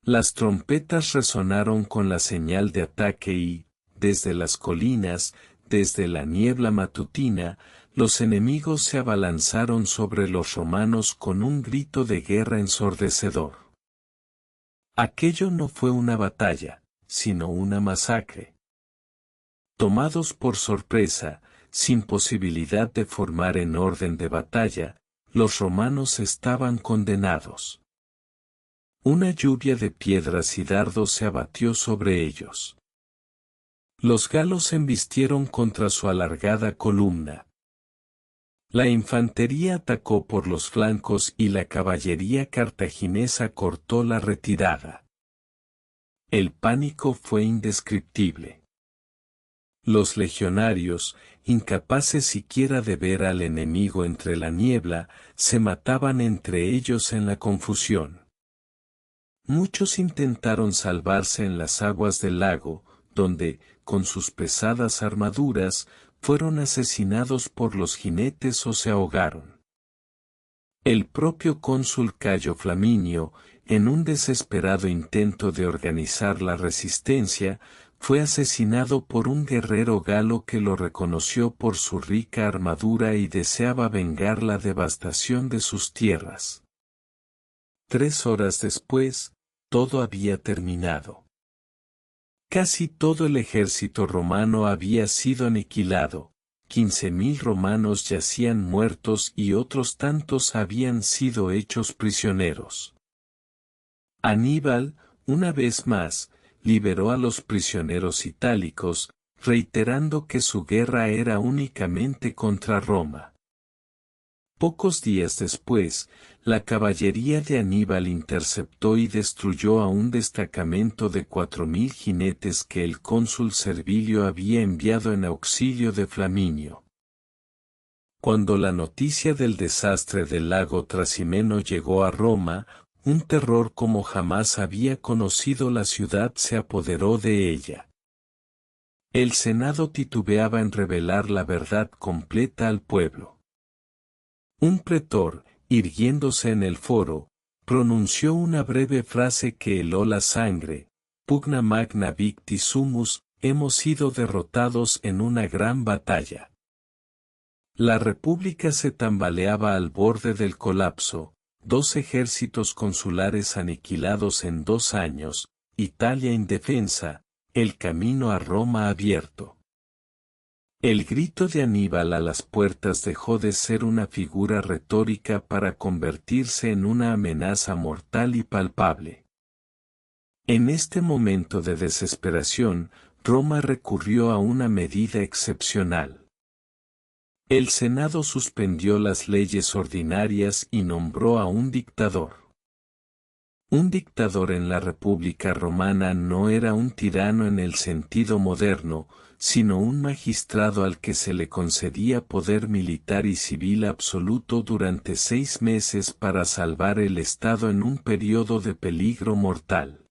Las trompetas resonaron con la señal de ataque y, desde las colinas, desde la niebla matutina, los enemigos se abalanzaron sobre los romanos con un grito de guerra ensordecedor. Aquello no fue una batalla, sino una masacre. Tomados por sorpresa, sin posibilidad de formar en orden de batalla, los romanos estaban condenados. Una lluvia de piedras y dardos se abatió sobre ellos. Los galos embistieron contra su alargada columna. La infantería atacó por los flancos y la caballería cartaginesa cortó la retirada. El pánico fue indescriptible. Los legionarios, incapaces siquiera de ver al enemigo entre la niebla, se mataban entre ellos en la confusión. Muchos intentaron salvarse en las aguas del lago, donde, con sus pesadas armaduras, fueron asesinados por los jinetes o se ahogaron. El propio cónsul Cayo Flaminio, en un desesperado intento de organizar la resistencia, fue asesinado por un guerrero galo que lo reconoció por su rica armadura y deseaba vengar la devastación de sus tierras. 3 horas después, todo había terminado. Casi todo el ejército romano había sido aniquilado, 15.000 romanos yacían muertos y otros tantos habían sido hechos prisioneros. Aníbal, una vez más, liberó a los prisioneros itálicos, reiterando que su guerra era únicamente contra Roma. Pocos días después, la caballería de Aníbal interceptó y destruyó a un destacamento de 4.000 jinetes que el cónsul Servilio había enviado en auxilio de Flaminio. Cuando la noticia del desastre del lago Trasimeno llegó a Roma, un terror como jamás había conocido la ciudad se apoderó de ella. El Senado titubeaba en revelar la verdad completa al pueblo. Un pretor, irguiéndose en el foro, pronunció una breve frase que heló la sangre: Pugna magna victi sumus, hemos sido derrotados en una gran batalla. La república se tambaleaba al borde del colapso, 2 ejércitos consulares aniquilados en 2 años, Italia indefensa, el camino a Roma abierto. El grito de Aníbal a las puertas dejó de ser una figura retórica para convertirse en una amenaza mortal y palpable. En este momento de desesperación, Roma recurrió a una medida excepcional. El Senado suspendió las leyes ordinarias y nombró a un dictador. Un dictador en la República Romana no era un tirano en el sentido moderno, sino un magistrado al que se le concedía poder militar y civil absoluto durante 6 meses para salvar el Estado en un periodo de peligro mortal.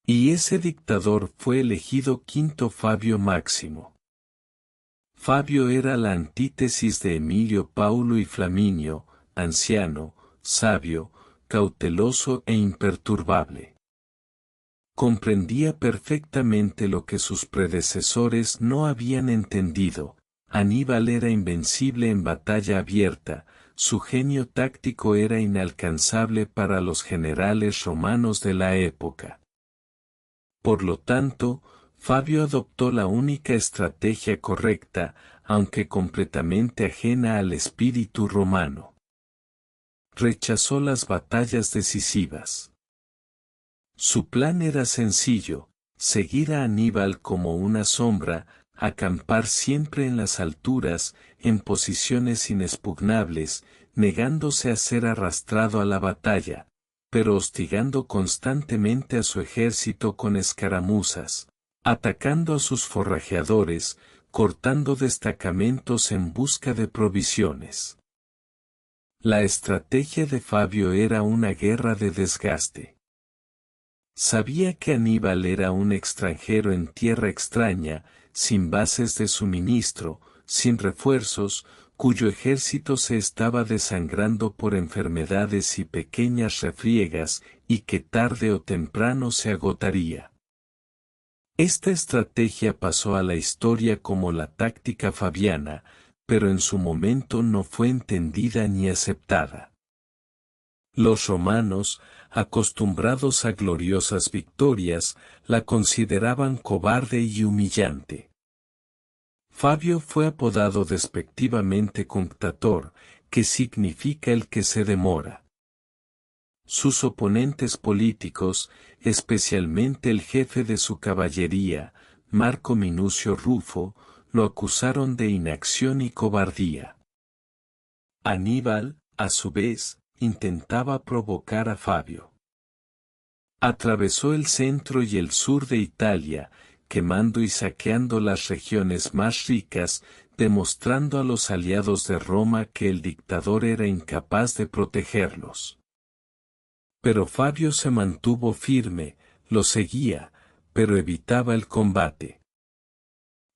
Y ese dictador fue elegido Quinto Fabio Máximo. Fabio era la antítesis de Emilio Paulo y Flaminio, anciano, sabio, cauteloso e imperturbable. Comprendía perfectamente lo que sus predecesores no habían entendido: Aníbal era invencible en batalla abierta, su genio táctico era inalcanzable para los generales romanos de la época. Por lo tanto, Fabio adoptó la única estrategia correcta, aunque completamente ajena al espíritu romano. Rechazó las batallas decisivas. Su plan era sencillo: seguir a Aníbal como una sombra, acampar siempre en las alturas, en posiciones inexpugnables, negándose a ser arrastrado a la batalla, pero hostigando constantemente a su ejército con escaramuzas, atacando a sus forrajeadores, cortando destacamentos en busca de provisiones. La estrategia de Fabio era una guerra de desgaste. Sabía que Aníbal era un extranjero en tierra extraña, sin bases de suministro, sin refuerzos, cuyo ejército se estaba desangrando por enfermedades y pequeñas refriegas, y que tarde o temprano se agotaría. Esta estrategia pasó a la historia como la táctica fabiana, pero en su momento no fue entendida ni aceptada. Los romanos, acostumbrados a gloriosas victorias, la consideraban cobarde y humillante. Fabio fue apodado despectivamente Cunctator, que significa el que se demora. Sus oponentes políticos, especialmente el jefe de su caballería, Marco Minucio Rufo, lo acusaron de inacción y cobardía. Aníbal, a su vez, intentaba provocar a Fabio. Atravesó el centro y el sur de Italia, quemando y saqueando las regiones más ricas, demostrando a los aliados de Roma que el dictador era incapaz de protegerlos. Pero Fabio se mantuvo firme, lo seguía, pero evitaba el combate.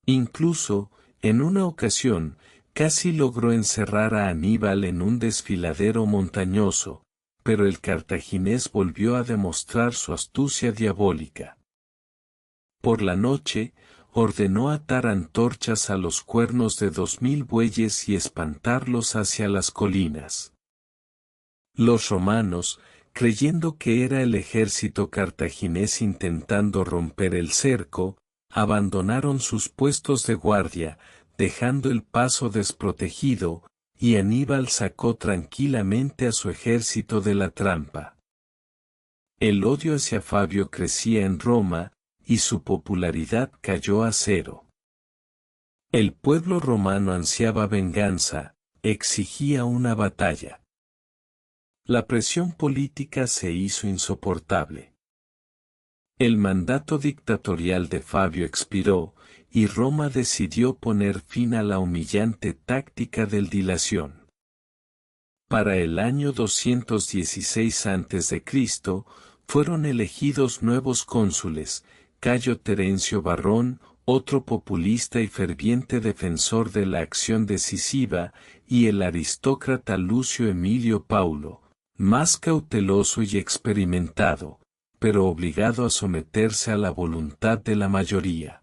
Incluso, en una ocasión, casi logró encerrar a Aníbal en un desfiladero montañoso, pero el cartaginés volvió a demostrar su astucia diabólica. Por la noche, ordenó atar antorchas a los cuernos de 2000 bueyes y espantarlos hacia las colinas. Los romanos, creyendo que era el ejército cartaginés intentando romper el cerco, abandonaron sus puestos de guardia, dejando el paso desprotegido, y Aníbal sacó tranquilamente a su ejército de la trampa. El odio hacia Fabio crecía en Roma, y su popularidad cayó a cero. El pueblo romano ansiaba venganza, exigía una batalla. La presión política se hizo insoportable. El mandato dictatorial de Fabio expiró, y Roma decidió poner fin a la humillante táctica del dilación. Para el año 216 a.C., fueron elegidos nuevos cónsules, Cayo Terencio Varrón, otro populista y ferviente defensor de la acción decisiva, y el aristócrata Lucio Emilio Paulo, más cauteloso y experimentado, pero obligado a someterse a la voluntad de la mayoría.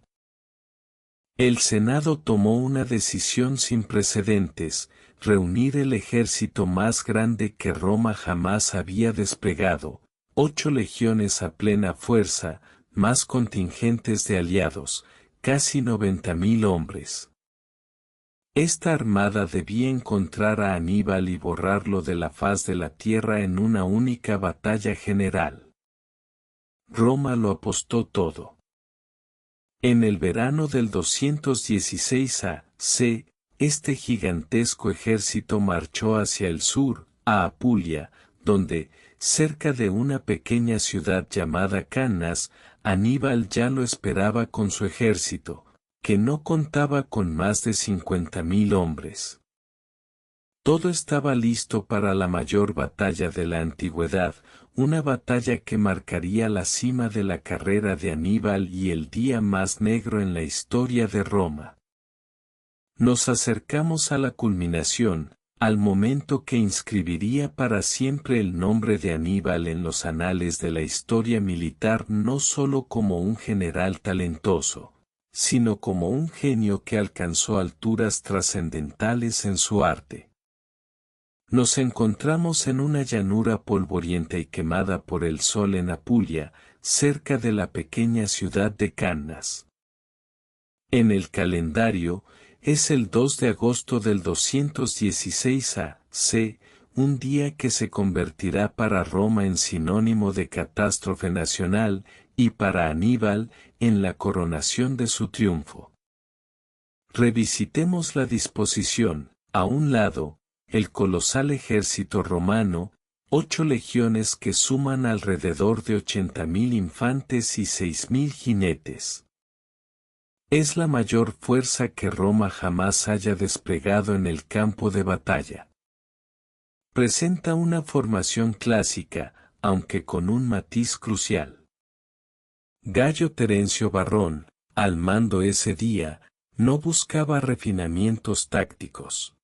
El Senado tomó una decisión sin precedentes, reunir el ejército más grande que Roma jamás había desplegado, 8 legiones a plena fuerza, más contingentes de aliados, casi 90.000 hombres. Esta armada debía encontrar a Aníbal y borrarlo de la faz de la tierra en una única batalla general. Roma lo apostó todo. En el verano del 216 a.C., este gigantesco ejército marchó hacia el sur, a Apulia, donde, cerca de una pequeña ciudad llamada Cannas, Aníbal ya lo esperaba con su ejército, que no contaba con más de 50.000 hombres. Todo estaba listo para la mayor batalla de la antigüedad, una batalla que marcaría la cima de la carrera de Aníbal y el día más negro en la historia de Roma. Nos acercamos a la culminación, al momento que inscribiría para siempre el nombre de Aníbal en los anales de la historia militar, no solo como un general talentoso, sino como un genio que alcanzó alturas trascendentales en su arte. Nos encontramos en una llanura polvorienta y quemada por el sol en Apulia, cerca de la pequeña ciudad de Cannas. En el calendario, es el 2 de agosto del 216 a.C., un día que se convertirá para Roma en sinónimo de catástrofe nacional, y para Aníbal, en la coronación de su triunfo. Revisitemos la disposición. A un lado, el colosal ejército romano, 8 legiones que suman alrededor de 80.000 infantes y 6.000 jinetes. Es la mayor fuerza que Roma jamás haya desplegado en el campo de batalla. Presenta una formación clásica, aunque con un matiz crucial. Gayo Terencio Varrón, al mando ese día, no buscaba refinamientos tácticos.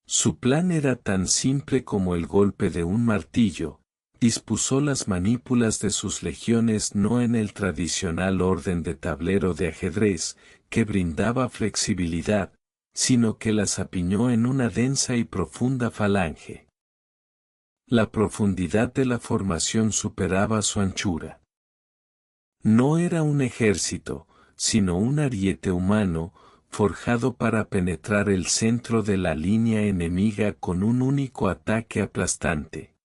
Su plan era tan simple como el golpe de un martillo. Dispuso las manípulas de sus legiones no en el tradicional orden de tablero de ajedrez, que brindaba flexibilidad, sino que las apiñó en una densa y profunda falange. La profundidad de la formación superaba su anchura. No era un ejército, sino un ariete humano, forjado para penetrar el centro de la línea enemiga con un único ataque aplastante.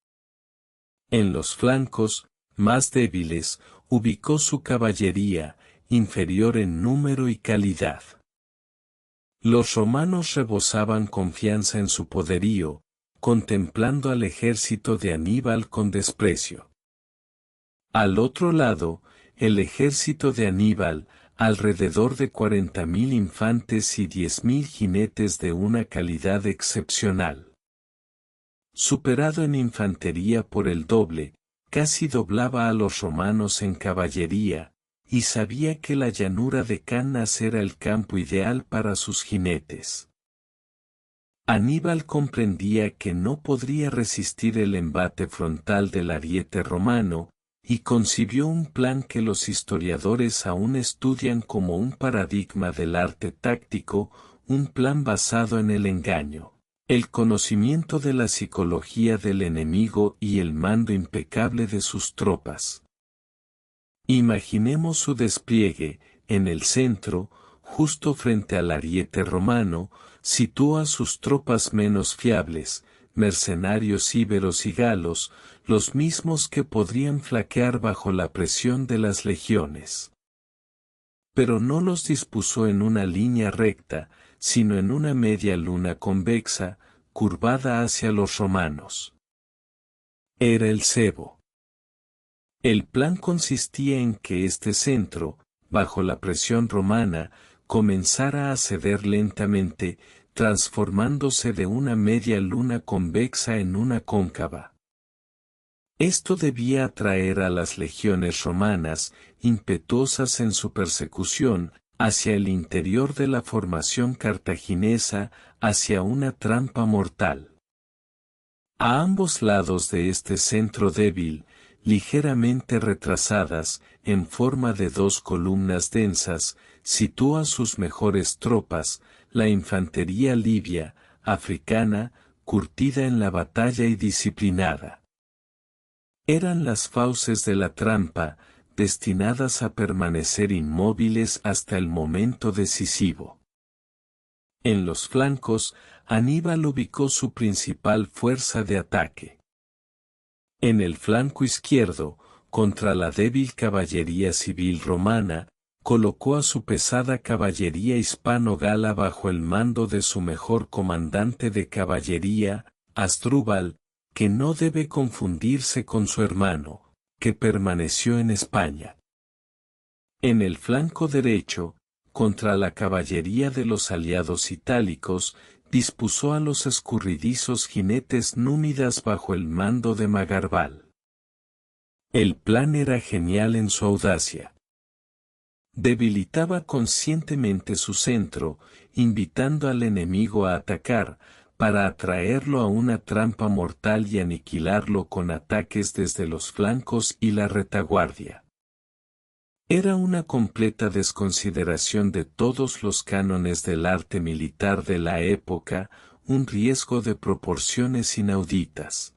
En los flancos, más débiles, ubicó su caballería, inferior en número y calidad. Los romanos rebosaban confianza en su poderío, contemplando al ejército de Aníbal con desprecio. Al otro lado, el ejército de Aníbal, alrededor de 40.000 infantes y 10.000 jinetes de una calidad excepcional. Superado en infantería por el doble, casi doblaba a los romanos en caballería, y sabía que la llanura de Cannas era el campo ideal para sus jinetes. Aníbal comprendía que no podría resistir el embate frontal del ariete romano, y concibió un plan que los historiadores aún estudian como un paradigma del arte táctico, un plan basado en el engaño, el conocimiento de la psicología del enemigo y el mando impecable de sus tropas. Imaginemos su despliegue. En el centro, justo frente al ariete romano, sitúa sus tropas menos fiables, mercenarios íberos y galos, los mismos que podrían flaquear bajo la presión de las legiones. Pero no los dispuso en una línea recta, sino en una media luna convexa, curvada hacia los romanos. Era el cebo. El plan consistía en que este centro, bajo la presión romana, comenzara a ceder lentamente, transformándose de una media luna convexa en una cóncava. Esto debía atraer a las legiones romanas, impetuosas en su persecución, hacia el interior de la formación cartaginesa, hacia una trampa mortal. A ambos lados de este centro débil, ligeramente retrasadas, en forma de dos columnas densas, sitúa sus mejores tropas, la infantería libia, africana, curtida en la batalla y disciplinada. Eran las fauces de la trampa, destinadas a permanecer inmóviles hasta el momento decisivo. En los flancos, Aníbal ubicó su principal fuerza de ataque. En el flanco izquierdo, contra la débil caballería civil romana, colocó a su pesada caballería hispano-gala bajo el mando de su mejor comandante de caballería, Asdrúbal, que no debe confundirse con su hermano, que permaneció en España. En el flanco derecho, contra la caballería de los aliados itálicos, dispuso a los escurridizos jinetes númidas bajo el mando de Magarbal. El plan era genial en su audacia. Debilitaba conscientemente su centro, invitando al enemigo a atacar, para atraerlo a una trampa mortal y aniquilarlo con ataques desde los flancos y la retaguardia. Era una completa desconsideración de todos los cánones del arte militar de la época, un riesgo de proporciones inauditas.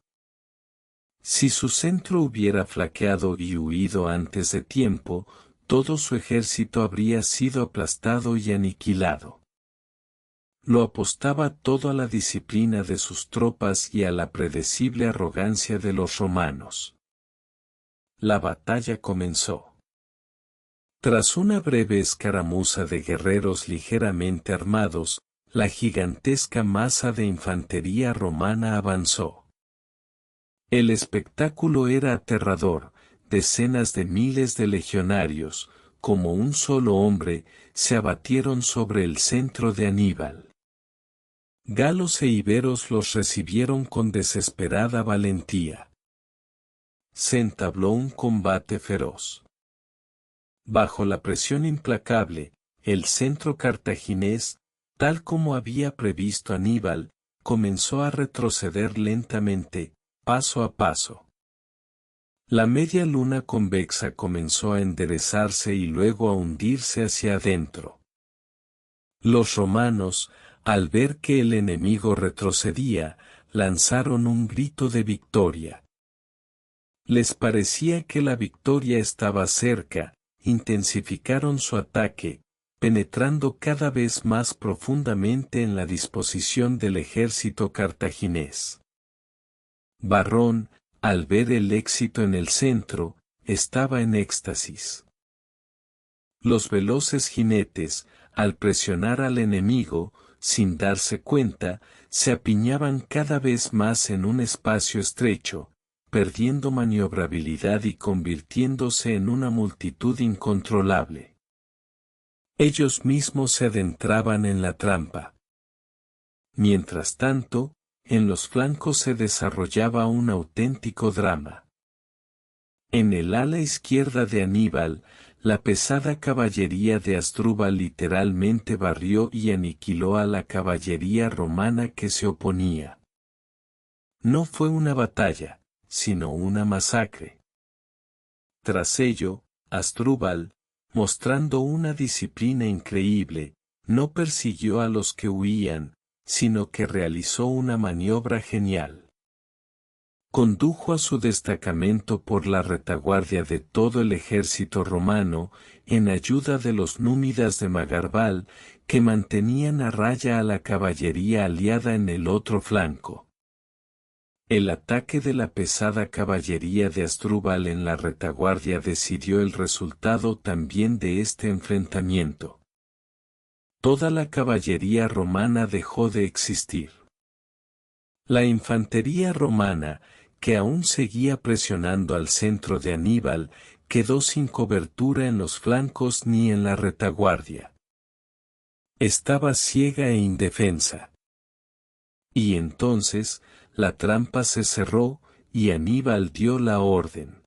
Si su centro hubiera flaqueado y huido antes de tiempo, todo su ejército habría sido aplastado y aniquilado. Lo apostaba todo a la disciplina de sus tropas y a la predecible arrogancia de los romanos. La batalla comenzó. Tras una breve escaramuza de guerreros ligeramente armados, la gigantesca masa de infantería romana avanzó. El espectáculo era aterrador, decenas de miles de legionarios, como un solo hombre, se abatieron sobre el centro de Aníbal. Galos e iberos los recibieron con desesperada valentía. Se entabló un combate feroz. Bajo la presión implacable, el centro cartaginés, tal como había previsto Aníbal, comenzó a retroceder lentamente, paso a paso. La media luna convexa comenzó a enderezarse y luego a hundirse hacia adentro. Los romanos, al ver que el enemigo retrocedía, lanzaron un grito de victoria. Les parecía que la victoria estaba cerca, intensificaron su ataque, penetrando cada vez más profundamente en la disposición del ejército cartaginés. Varrón, al ver el éxito en el centro, estaba en éxtasis. Los veloces jinetes, al presionar al enemigo, sin darse cuenta, se apiñaban cada vez más en un espacio estrecho, perdiendo maniobrabilidad y convirtiéndose en una multitud incontrolable. Ellos mismos se adentraban en la trampa. Mientras tanto, en los flancos se desarrollaba un auténtico drama. En el ala izquierda de Aníbal, la pesada caballería de Asdrúbal literalmente barrió y aniquiló a la caballería romana que se oponía. No fue una batalla, sino una masacre. Tras ello, Asdrúbal, mostrando una disciplina increíble, no persiguió a los que huían, sino que realizó una maniobra genial. Condujo a su destacamento por la retaguardia de todo el ejército romano, en ayuda de los númidas de Magarbal, que mantenían a raya a la caballería aliada en el otro flanco. El ataque de la pesada caballería de Asdrúbal en la retaguardia decidió el resultado también de este enfrentamiento. Toda la caballería romana dejó de existir. La infantería romana, que aún seguía presionando al centro de Aníbal, quedó sin cobertura en los flancos ni en la retaguardia. Estaba ciega e indefensa. Y entonces, la trampa se cerró, y Aníbal dio la orden.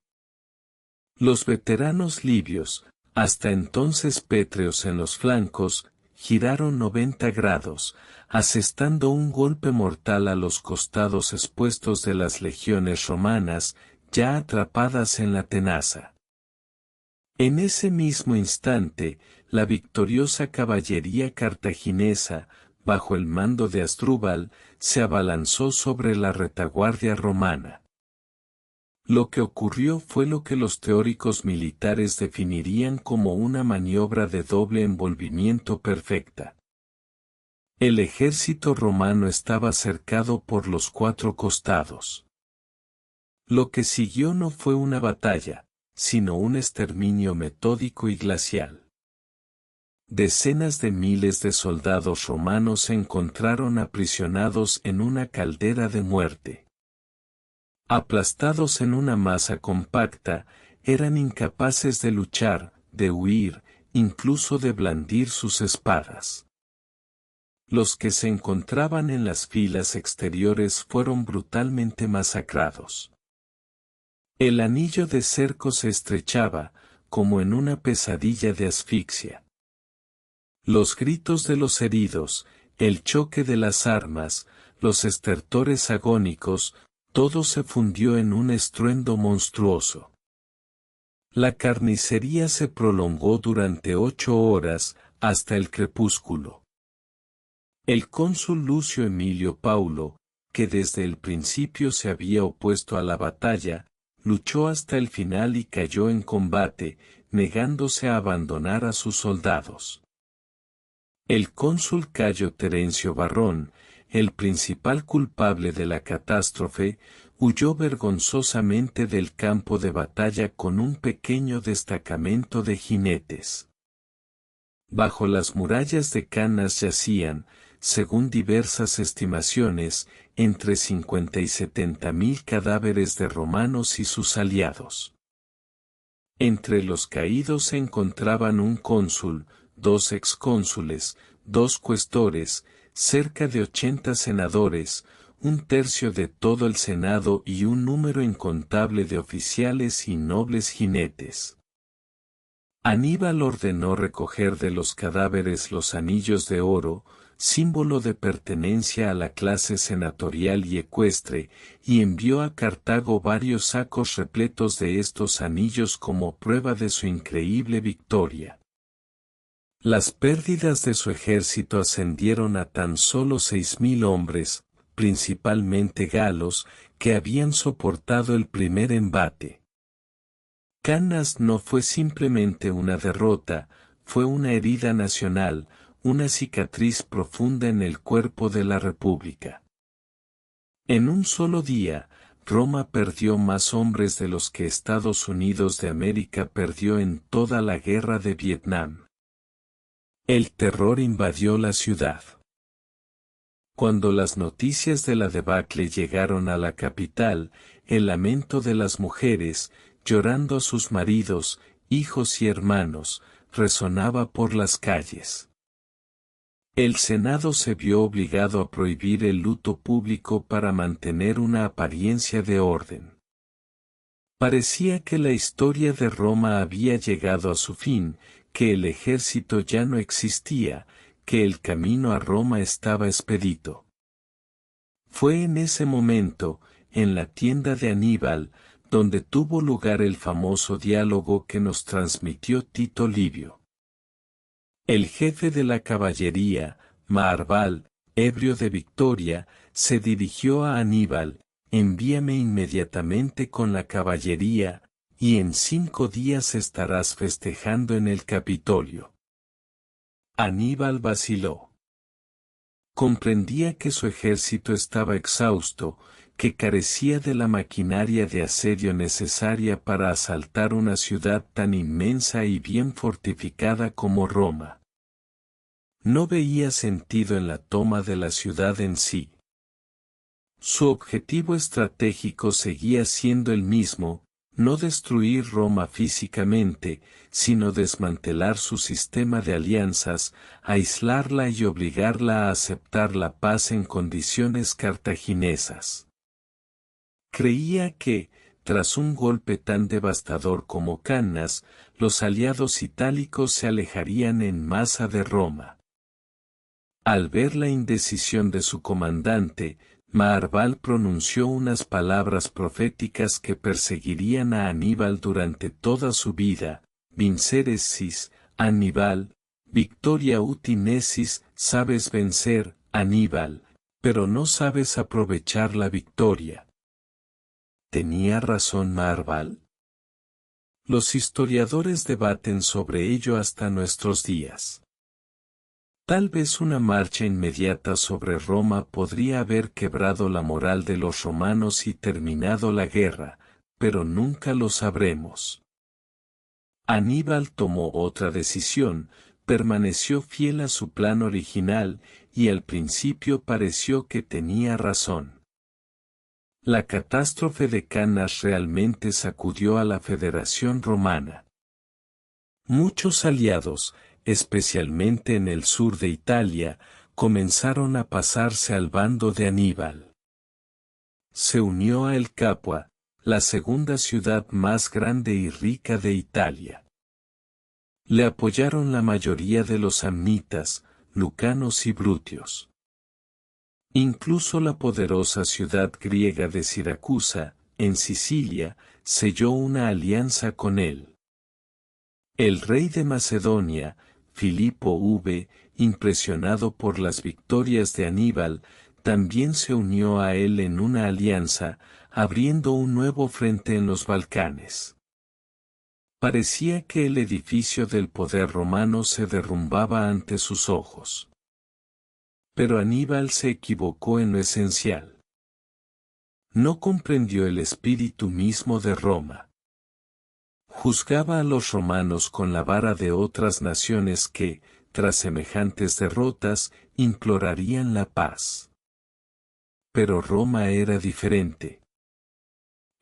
Los veteranos libios, hasta entonces pétreos en los flancos, giraron 90 grados, asestando un golpe mortal a los costados expuestos de las legiones romanas, ya atrapadas en la tenaza. En ese mismo instante, la victoriosa caballería cartaginesa, bajo el mando de Asdrúbal, se abalanzó sobre la retaguardia romana. Lo que ocurrió fue lo que los teóricos militares definirían como una maniobra de doble envolvimiento perfecta. El ejército romano estaba cercado por los cuatro costados. Lo que siguió no fue una batalla, sino un exterminio metódico y glacial. Decenas de miles de soldados romanos se encontraron aprisionados en una caldera de muerte. Aplastados en una masa compacta, eran incapaces de luchar, de huir, incluso de blandir sus espadas. Los que se encontraban en las filas exteriores fueron brutalmente masacrados. El anillo de cerco se estrechaba, como en una pesadilla de asfixia. Los gritos de los heridos, el choque de las armas, los estertores agónicos, todo se fundió en un estruendo monstruoso. La carnicería se prolongó durante 8 horas, hasta el crepúsculo. El cónsul Lucio Emilio Paulo, que desde el principio se había opuesto a la batalla, luchó hasta el final y cayó en combate, negándose a abandonar a sus soldados. El cónsul Cayo Terencio Varrón, el principal culpable de la catástrofe, huyó vergonzosamente del campo de batalla con un pequeño destacamento de jinetes. Bajo las murallas de Canas yacían, según diversas estimaciones, entre 50 y 70.000 cadáveres de romanos y sus aliados. Entre los caídos se encontraban un cónsul, 2 excónsules, 2 cuestores, cerca de 80 senadores, un tercio de todo el Senado y un número incontable de oficiales y nobles jinetes. Aníbal ordenó recoger de los cadáveres los anillos de oro, símbolo de pertenencia a la clase senatorial y ecuestre, y envió a Cartago varios sacos repletos de estos anillos como prueba de su increíble victoria. Las pérdidas de su ejército ascendieron a tan solo 6.000 hombres, principalmente galos, que habían soportado el primer embate. Cannas no fue simplemente una derrota, fue una herida nacional, una cicatriz profunda en el cuerpo de la República. En un solo día, Roma perdió más hombres de los que Estados Unidos de América perdió en toda la guerra de Vietnam. El terror invadió la ciudad. Cuando las noticias de la debacle llegaron a la capital, el lamento de las mujeres, llorando a sus maridos, hijos y hermanos, resonaba por las calles. El Senado se vio obligado a prohibir el luto público para mantener una apariencia de orden. Parecía que la historia de Roma había llegado a su fin, que el ejército ya no existía, que el camino a Roma estaba expedito. Fue en ese momento, en la tienda de Aníbal, donde tuvo lugar el famoso diálogo que nos transmitió Tito Livio. El jefe de la caballería, Maarbal, ebrio de victoria, se dirigió a Aníbal: envíame inmediatamente con la caballería, y en 5 días estarás festejando en el Capitolio. Aníbal vaciló. Comprendía que su ejército estaba exhausto, que carecía de la maquinaria de asedio necesaria para asaltar una ciudad tan inmensa y bien fortificada como Roma. No veía sentido en la toma de la ciudad en sí. Su objetivo estratégico seguía siendo el mismo: no destruir Roma físicamente, sino desmantelar su sistema de alianzas, aislarla y obligarla a aceptar la paz en condiciones cartaginesas. Creía que, tras un golpe tan devastador como Cannas, los aliados itálicos se alejarían en masa de Roma. Al ver la indecisión de su comandante, Maarbal pronunció unas palabras proféticas que perseguirían a Aníbal durante toda su vida: Vinceresis, Aníbal, victoria utinesis. Sabes vencer, Aníbal, pero no sabes aprovechar la victoria. ¿Tenía razón Maarbal? Los historiadores debaten sobre ello hasta nuestros días. Tal vez una marcha inmediata sobre Roma podría haber quebrado la moral de los romanos y terminado la guerra, pero nunca lo sabremos. Aníbal tomó otra decisión, permaneció fiel a su plan original, y al principio pareció que tenía razón. La catástrofe de Cannas realmente sacudió a la Federación Romana. Muchos aliados, especialmente en el sur de Italia, comenzaron a pasarse al bando de Aníbal. Se unió a El Capua, la segunda ciudad más grande y rica de Italia. Le apoyaron la mayoría de los samnitas, lucanos y brutios. Incluso la poderosa ciudad griega de Siracusa, en Sicilia, selló una alianza con él. El rey de Macedonia, Filipo V, impresionado por las victorias de Aníbal, también se unió a él en una alianza, abriendo un nuevo frente en los Balcanes. Parecía que el edificio del poder romano se derrumbaba ante sus ojos. Pero Aníbal se equivocó en lo esencial. No comprendió el espíritu mismo de Roma. Juzgaba a los romanos con la vara de otras naciones que, tras semejantes derrotas, implorarían la paz. Pero Roma era diferente.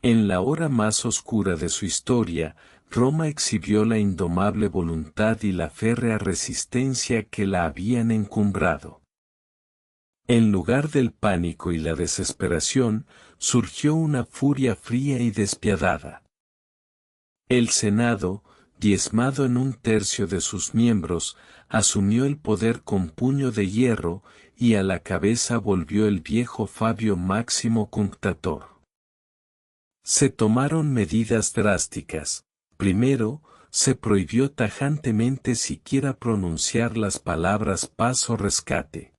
En la hora más oscura de su historia, Roma exhibió la indomable voluntad y la férrea resistencia que la habían encumbrado. En lugar del pánico y la desesperación, surgió una furia fría y despiadada. El Senado, diezmado en un tercio de sus miembros, asumió el poder con puño de hierro, y a la cabeza volvió el viejo Fabio Máximo Cunctator. Se tomaron medidas drásticas. Primero, se prohibió tajantemente siquiera pronunciar las palabras paz o rescate.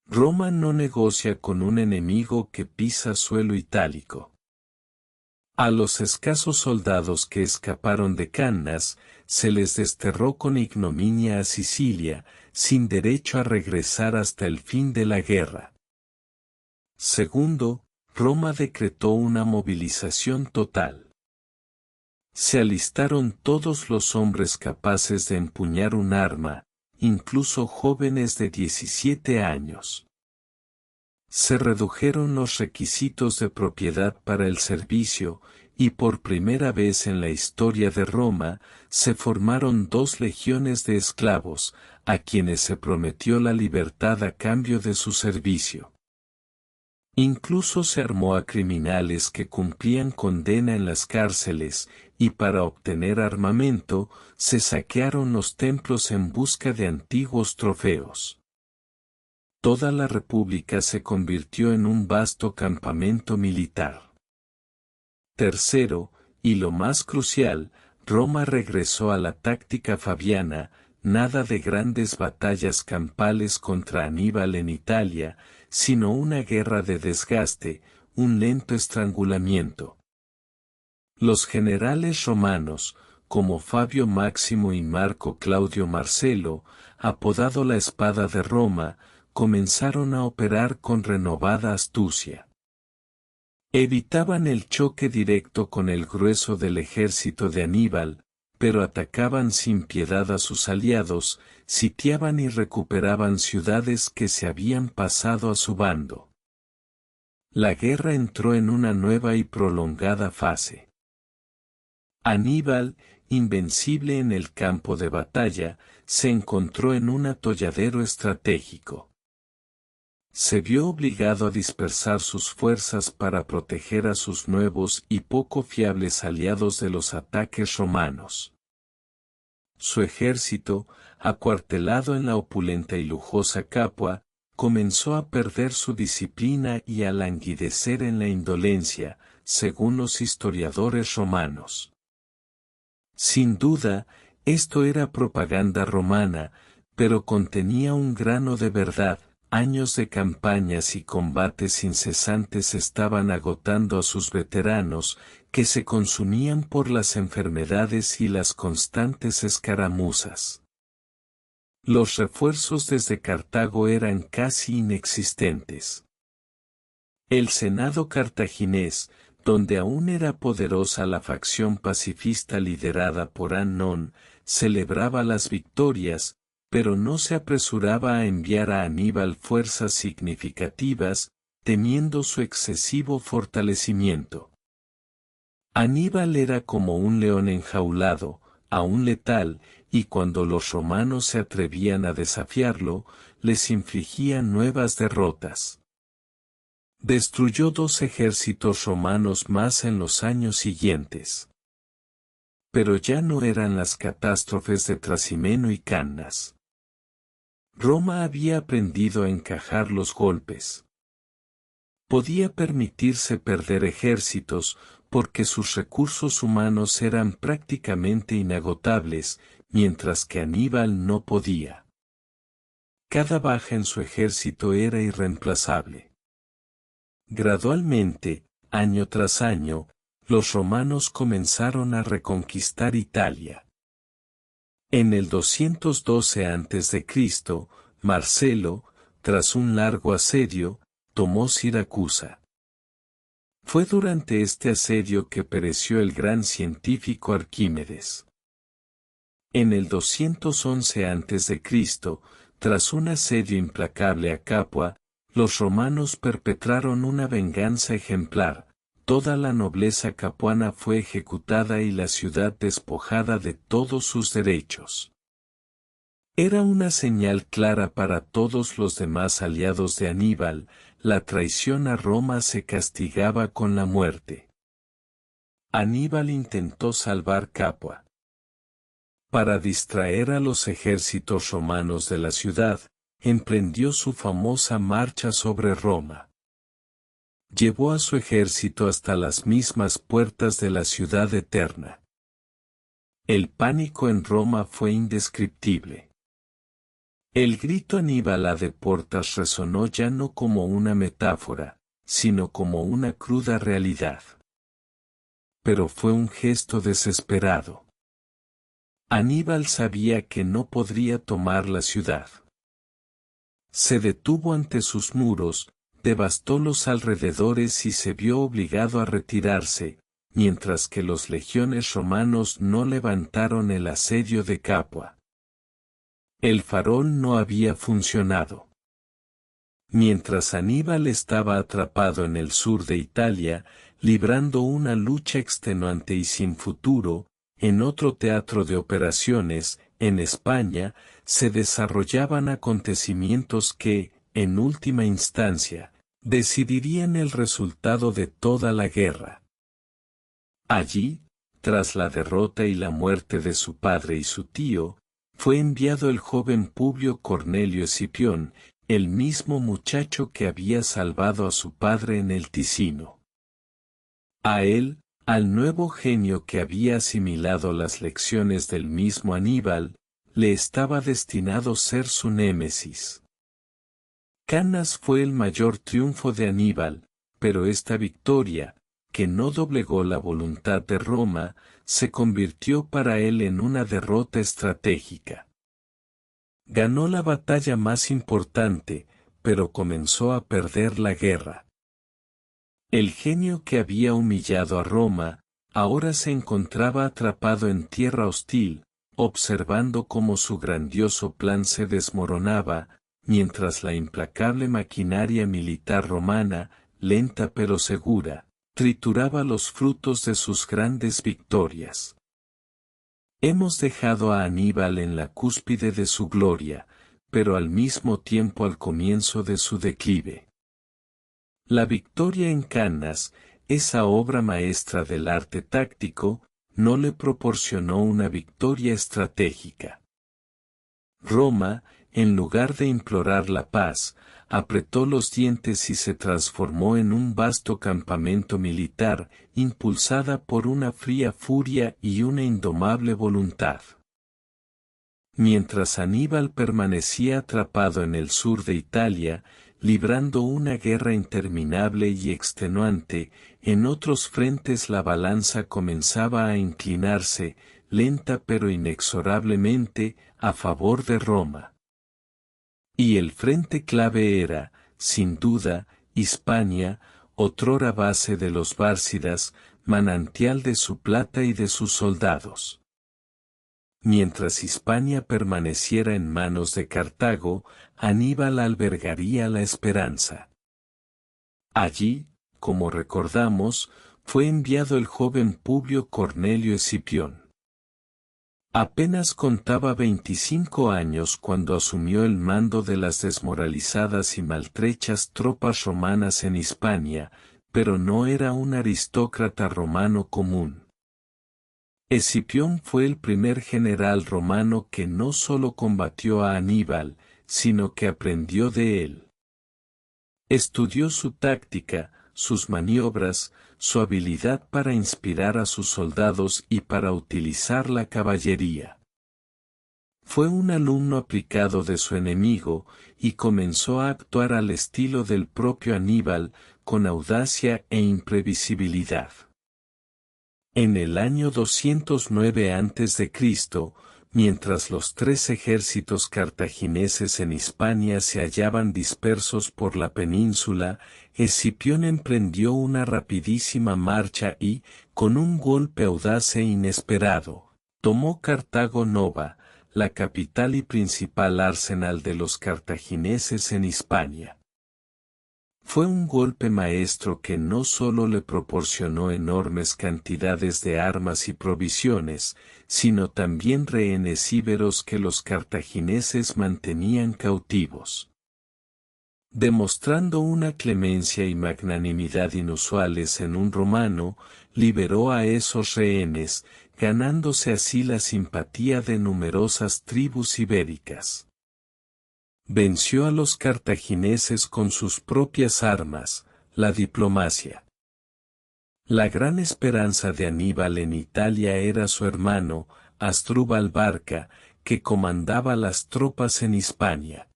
Roma no negocia con un enemigo que pisa suelo itálico. A los escasos soldados que escaparon de Cannas, se les desterró con ignominia a Sicilia, sin derecho a regresar hasta el fin de la guerra. Segundo, Roma decretó una movilización total. Se alistaron todos los hombres capaces de empuñar un arma, incluso jóvenes de 17 años. Se redujeron los requisitos de propiedad para el servicio, y por primera vez en la historia de Roma, se formaron 2 legiones de esclavos, a quienes se prometió la libertad a cambio de su servicio. Incluso se armó a criminales que cumplían condena en las cárceles, y para obtener armamento, se saquearon los templos en busca de antiguos trofeos. Toda la república se convirtió en un vasto campamento militar. Tercero, y lo más crucial, Roma regresó a la táctica fabiana, nada de grandes batallas campales contra Aníbal en Italia, sino una guerra de desgaste, un lento estrangulamiento. Los generales romanos, como Fabio Máximo y Marco Claudio Marcelo, apodado la Espada de Roma, comenzaron a operar con renovada astucia. Evitaban el choque directo con el grueso del ejército de Aníbal, pero atacaban sin piedad a sus aliados, sitiaban y recuperaban ciudades que se habían pasado a su bando. La guerra entró en una nueva y prolongada fase. Aníbal, invencible en el campo de batalla, se encontró en un atolladero estratégico. Se vio obligado a dispersar sus fuerzas para proteger a sus nuevos y poco fiables aliados de los ataques romanos. Su ejército, acuartelado en la opulenta y lujosa Capua, comenzó a perder su disciplina y a languidecer en la indolencia, según los historiadores romanos. Sin duda, esto era propaganda romana, pero contenía un grano de verdad. Años de campañas y combates incesantes estaban agotando a sus veteranos, que se consumían por las enfermedades y las constantes escaramuzas. Los refuerzos desde Cartago eran casi inexistentes. El Senado cartaginés, donde aún era poderosa la facción pacifista liderada por Annón, celebraba las victorias, pero no se apresuraba a enviar a Aníbal fuerzas significativas, temiendo su excesivo fortalecimiento. Aníbal era como un león enjaulado, aún letal, y cuando los romanos se atrevían a desafiarlo, les infligía nuevas derrotas. Destruyó 2 ejércitos romanos más en los años siguientes. Pero ya no eran las catástrofes de Trasimeno y Cannas. Roma había aprendido a encajar los golpes. Podía permitirse perder ejércitos, porque sus recursos humanos eran prácticamente inagotables, mientras que Aníbal no podía. Cada baja en su ejército era irreemplazable. Gradualmente, año tras año, los romanos comenzaron a reconquistar Italia. En el 212 a.C., Marcelo, tras un largo asedio, tomó Siracusa. Fue durante este asedio que pereció el gran científico Arquímedes. En el 211 a.C., tras un asedio implacable a Capua, los romanos perpetraron una venganza ejemplar, toda la nobleza capuana fue ejecutada y la ciudad despojada de todos sus derechos. Era una señal clara para todos los demás aliados de Aníbal, la traición a Roma se castigaba con la muerte. Aníbal intentó salvar Capua. Para distraer a los ejércitos romanos de la ciudad, emprendió su famosa marcha sobre Roma. Llevó a su ejército hasta las mismas puertas de la ciudad eterna. El pánico en Roma fue indescriptible. El grito Aníbal a de Portas resonó ya no como una metáfora, sino como una cruda realidad. Pero fue un gesto desesperado. Aníbal sabía que no podría tomar la ciudad. Se detuvo ante sus muros, devastó los alrededores y se vio obligado a retirarse, mientras que los legiones romanos no levantaron el asedio de Capua. El farol no había funcionado. Mientras Aníbal estaba atrapado en el sur de Italia, librando una lucha extenuante y sin futuro, en otro teatro de operaciones, en España, se desarrollaban acontecimientos que, en última instancia, decidirían el resultado de toda la guerra. Allí, tras la derrota y la muerte de su padre y su tío, fue enviado el joven Publio Cornelio Escipión, el mismo muchacho que había salvado a su padre en el Ticino. A él, al nuevo genio que había asimilado las lecciones del mismo Aníbal, le estaba destinado ser su némesis. Cannas fue el mayor triunfo de Aníbal, pero esta victoria, que no doblegó la voluntad de Roma, se convirtió para él en una derrota estratégica. Ganó la batalla más importante, pero comenzó a perder la guerra. El genio que había humillado a Roma, ahora se encontraba atrapado en tierra hostil, observando cómo su grandioso plan se desmoronaba, mientras la implacable maquinaria militar romana, lenta pero segura, trituraba los frutos de sus grandes victorias. Hemos dejado a Aníbal en la cúspide de su gloria, pero al mismo tiempo al comienzo de su declive. La victoria en Cannas, esa obra maestra del arte táctico, no le proporcionó una victoria estratégica. Roma, en lugar de implorar la paz, apretó los dientes y se transformó en un vasto campamento militar, impulsada por una fría furia y una indomable voluntad. Mientras Aníbal permanecía atrapado en el sur de Italia, librando una guerra interminable y extenuante, en otros frentes la balanza comenzaba a inclinarse, lenta pero inexorablemente, a favor de Roma. Y el frente clave era, sin duda, Hispania, otrora base de los bárcidas, manantial de su plata y de sus soldados. Mientras Hispania permaneciera en manos de Cartago, Aníbal albergaría la esperanza. Allí, como recordamos, fue enviado el joven Publio Cornelio Escipión. Apenas contaba 25 años cuando asumió el mando de las desmoralizadas y maltrechas tropas romanas en Hispania, pero no era un aristócrata romano común. Escipión fue el primer general romano que no solo combatió a Aníbal, sino que aprendió de él. Estudió su táctica, sus maniobras, su habilidad para inspirar a sus soldados y para utilizar la caballería. Fue un alumno aplicado de su enemigo, y comenzó a actuar al estilo del propio Aníbal, con audacia e imprevisibilidad. En el año 209 a.C., mientras los tres ejércitos cartagineses en Hispania se hallaban dispersos por la península, Escipión emprendió una rapidísima marcha y, con un golpe audaz e inesperado, tomó Cartago Nova, la capital y principal arsenal de los cartagineses en Hispania. Fue un golpe maestro que no solo le proporcionó enormes cantidades de armas y provisiones, sino también rehenes íberos que los cartagineses mantenían cautivos. Demostrando una clemencia y magnanimidad inusuales en un romano, liberó a esos rehenes, ganándose así la simpatía de numerosas tribus ibéricas. Venció a los cartagineses con sus propias armas, la diplomacia. La gran esperanza de Aníbal en Italia era su hermano, Asdrúbal Barca, que comandaba las tropas en Hispania.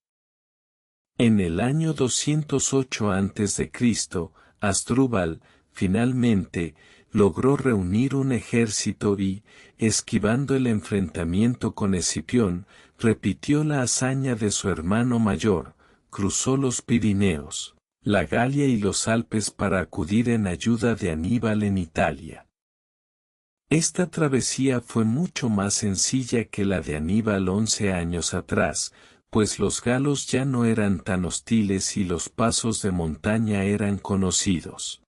En el año 208 a.C., Asdrúbal, finalmente, logró reunir un ejército y, esquivando el enfrentamiento con Escipión, repitió la hazaña de su hermano mayor, cruzó los Pirineos, la Galia y los Alpes para acudir en ayuda de Aníbal en Italia. Esta travesía fue mucho más sencilla que la de Aníbal 11 años atrás, pues los galos ya no eran tan hostiles y los pasos de montaña eran conocidos.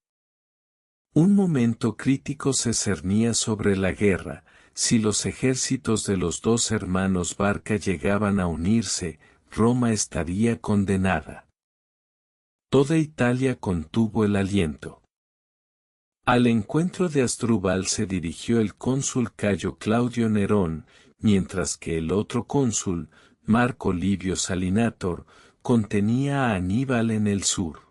Un momento crítico se cernía sobre la guerra. Si los ejércitos de los dos hermanos Barca llegaban a unirse, Roma estaría condenada. Toda Italia contuvo el aliento. Al encuentro de Asdrúbal se dirigió el cónsul Cayo Claudio Nerón, mientras que el otro cónsul, Marco Livio Salinator, contenía a Aníbal en el sur.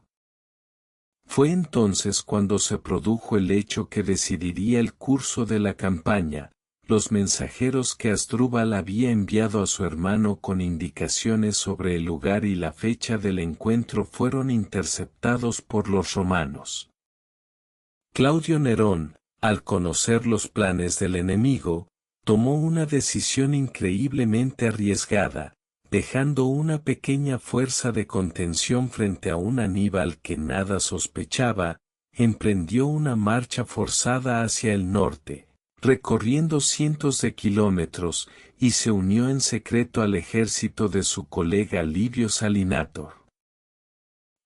Fue entonces cuando se produjo el hecho que decidiría el curso de la campaña. Los mensajeros que Asdrúbal había enviado a su hermano con indicaciones sobre el lugar y la fecha del encuentro fueron interceptados por los romanos. Claudio Nerón, al conocer los planes del enemigo, tomó una decisión increíblemente arriesgada, dejando una pequeña fuerza de contención frente a un Aníbal que nada sospechaba, emprendió una marcha forzada hacia el norte, recorriendo cientos de kilómetros, y se unió en secreto al ejército de su colega Livio Salinator.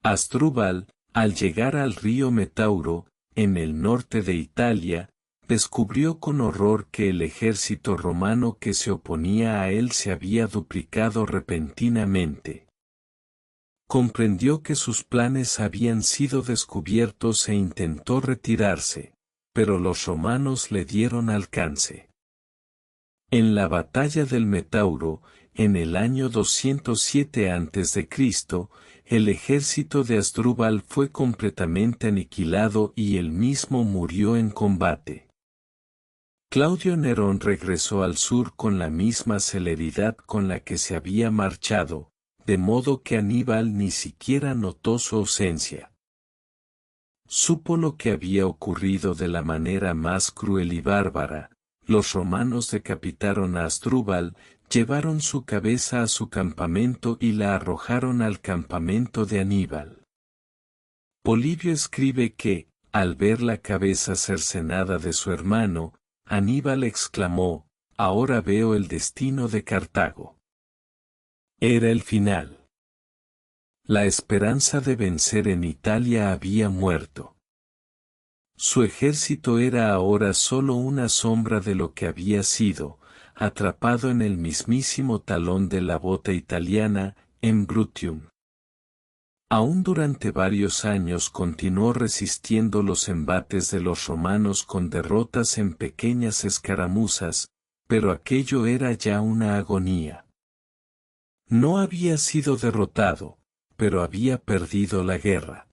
Asdrúbal, al llegar al río Metauro, en el norte de Italia, descubrió con horror que el ejército romano que se oponía a él se había duplicado repentinamente. Comprendió que sus planes habían sido descubiertos e intentó retirarse, pero los romanos le dieron alcance. En la batalla del Metauro, en el año 207 a.C., el ejército de Asdrúbal fue completamente aniquilado y él mismo murió en combate. Claudio Nerón regresó al sur con la misma celeridad con la que se había marchado, de modo que Aníbal ni siquiera notó su ausencia. Supo lo que había ocurrido de la manera más cruel y bárbara. Los romanos decapitaron a Asdrúbal, llevaron su cabeza a su campamento y la arrojaron al campamento de Aníbal. Polibio escribe que, al ver la cabeza cercenada de su hermano, Aníbal exclamó: «Ahora veo el destino de Cartago». Era el final. La esperanza de vencer en Italia había muerto. Su ejército era ahora solo una sombra de lo que había sido, atrapado en el mismísimo talón de la bota italiana, en Brutium. Aún durante varios años continuó resistiendo los embates de los romanos con derrotas en pequeñas escaramuzas, pero aquello era ya una agonía. No había sido derrotado, pero había perdido la guerra.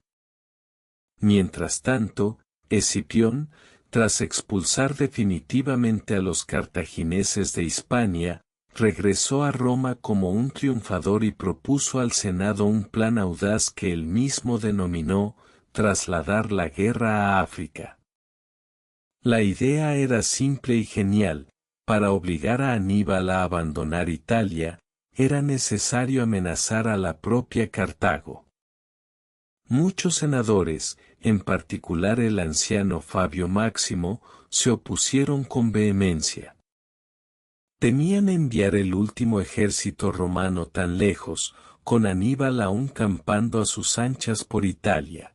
Mientras tanto, Escipión, tras expulsar definitivamente a los cartagineses de Hispania, regresó a Roma como un triunfador y propuso al Senado un plan audaz que él mismo denominó trasladar la guerra a África. La idea era simple y genial: para obligar a Aníbal a abandonar Italia, era necesario amenazar a la propia Cartago. Muchos senadores, en particular el anciano Fabio Máximo, se opusieron con vehemencia. Temían enviar el último ejército romano tan lejos, con Aníbal aún campando a sus anchas por Italia.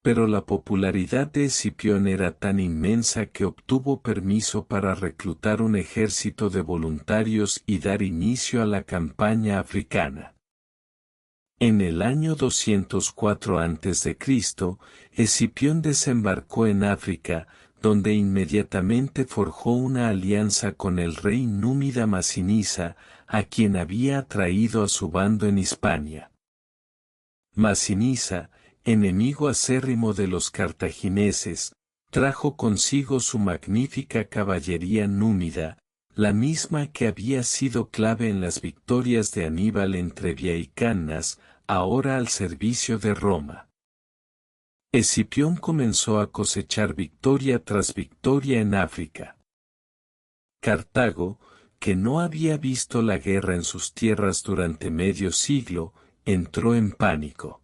Pero la popularidad de Escipión era tan inmensa que obtuvo permiso para reclutar un ejército de voluntarios y dar inicio a la campaña africana. En el año 204 a.C., Escipión desembarcó en África, donde inmediatamente forjó una alianza con el rey númida Masinisa, a quien había atraído a su bando en Hispania. Masinisa, enemigo acérrimo de los cartagineses, trajo consigo su magnífica caballería númida, la misma que había sido clave en las victorias de Aníbal en Trebia y Cannas, ahora al servicio de Roma. Escipión comenzó a cosechar victoria tras victoria en África. Cartago, que no había visto la guerra en sus tierras durante medio siglo, entró en pánico.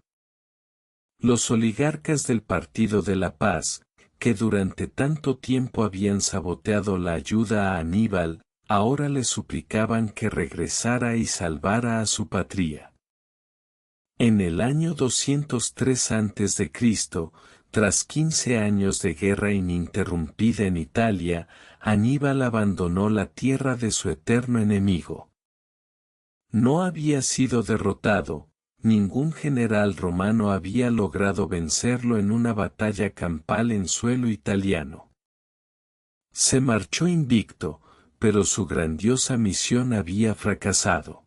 Los oligarcas del Partido de la Paz, que durante tanto tiempo habían saboteado la ayuda a Aníbal, ahora le suplicaban que regresara y salvara a su patria. En el año 203 a.C., tras 15 años de guerra ininterrumpida en Italia, Aníbal abandonó la tierra de su eterno enemigo. No había sido derrotado, ningún general romano había logrado vencerlo en una batalla campal en suelo italiano. Se marchó invicto, pero su grandiosa misión había fracasado.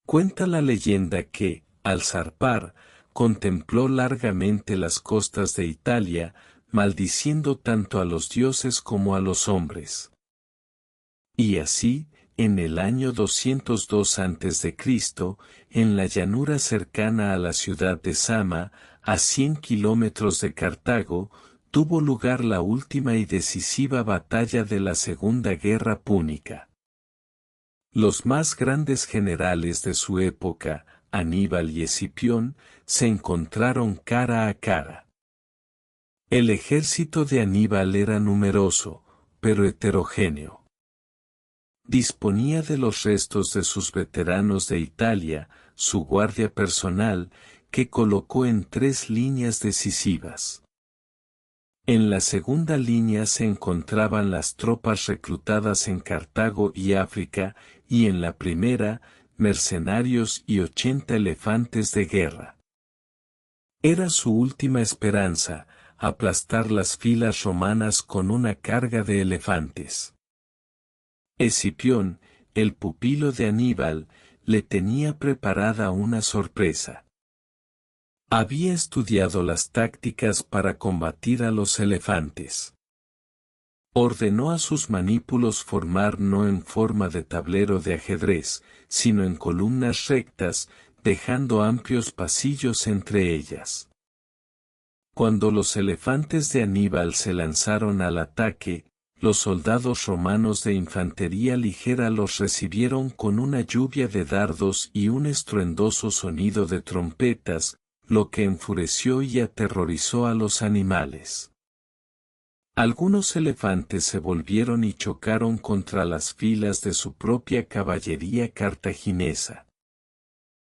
Cuenta la leyenda que, al zarpar, contempló largamente las costas de Italia, maldiciendo tanto a los dioses como a los hombres. Y así, en el año 202 a.C., en la llanura cercana a la ciudad de Sama, a 100 kilómetros de Cartago, tuvo lugar la última y decisiva batalla de la Segunda Guerra Púnica. Los más grandes generales de su época, Aníbal y Escipión, se encontraron cara a cara. El ejército de Aníbal era numeroso, pero heterogéneo. Disponía de los restos de sus veteranos de Italia, su guardia personal, que colocó en 3 líneas decisivas. En la segunda línea se encontraban las tropas reclutadas en Cartago y África, y en la primera, mercenarios y 80 elefantes de guerra. Era su última esperanza, aplastar las filas romanas con una carga de elefantes. Escipión, el pupilo de Aníbal, le tenía preparada una sorpresa. Había estudiado las tácticas para combatir a los elefantes. Ordenó a sus manípulos formar no en forma de tablero de ajedrez, sino en columnas rectas, dejando amplios pasillos entre ellas. Cuando los elefantes de Aníbal se lanzaron al ataque, los soldados romanos de infantería ligera los recibieron con una lluvia de dardos y un estruendoso sonido de trompetas, lo que enfureció y aterrorizó a los animales. Algunos elefantes se volvieron y chocaron contra las filas de su propia caballería cartaginesa.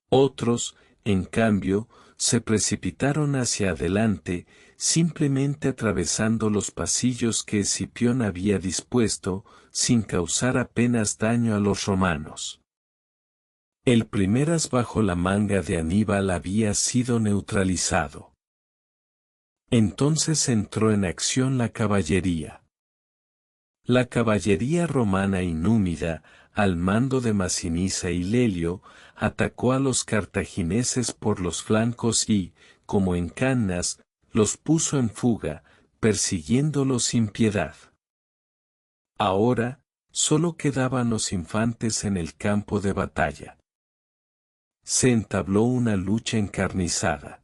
Otros, en cambio, se precipitaron hacia adelante, simplemente atravesando los pasillos que Escipión había dispuesto, sin causar apenas daño a los romanos. El primer as bajo la manga de Aníbal había sido neutralizado. Entonces entró en acción la caballería. La caballería romana y númida, al mando de Masinisa y Lelio, atacó a los cartagineses por los flancos y, como en Cannas, los puso en fuga, persiguiéndolos sin piedad. Ahora, solo quedaban los infantes en el campo de batalla. Se entabló una lucha encarnizada.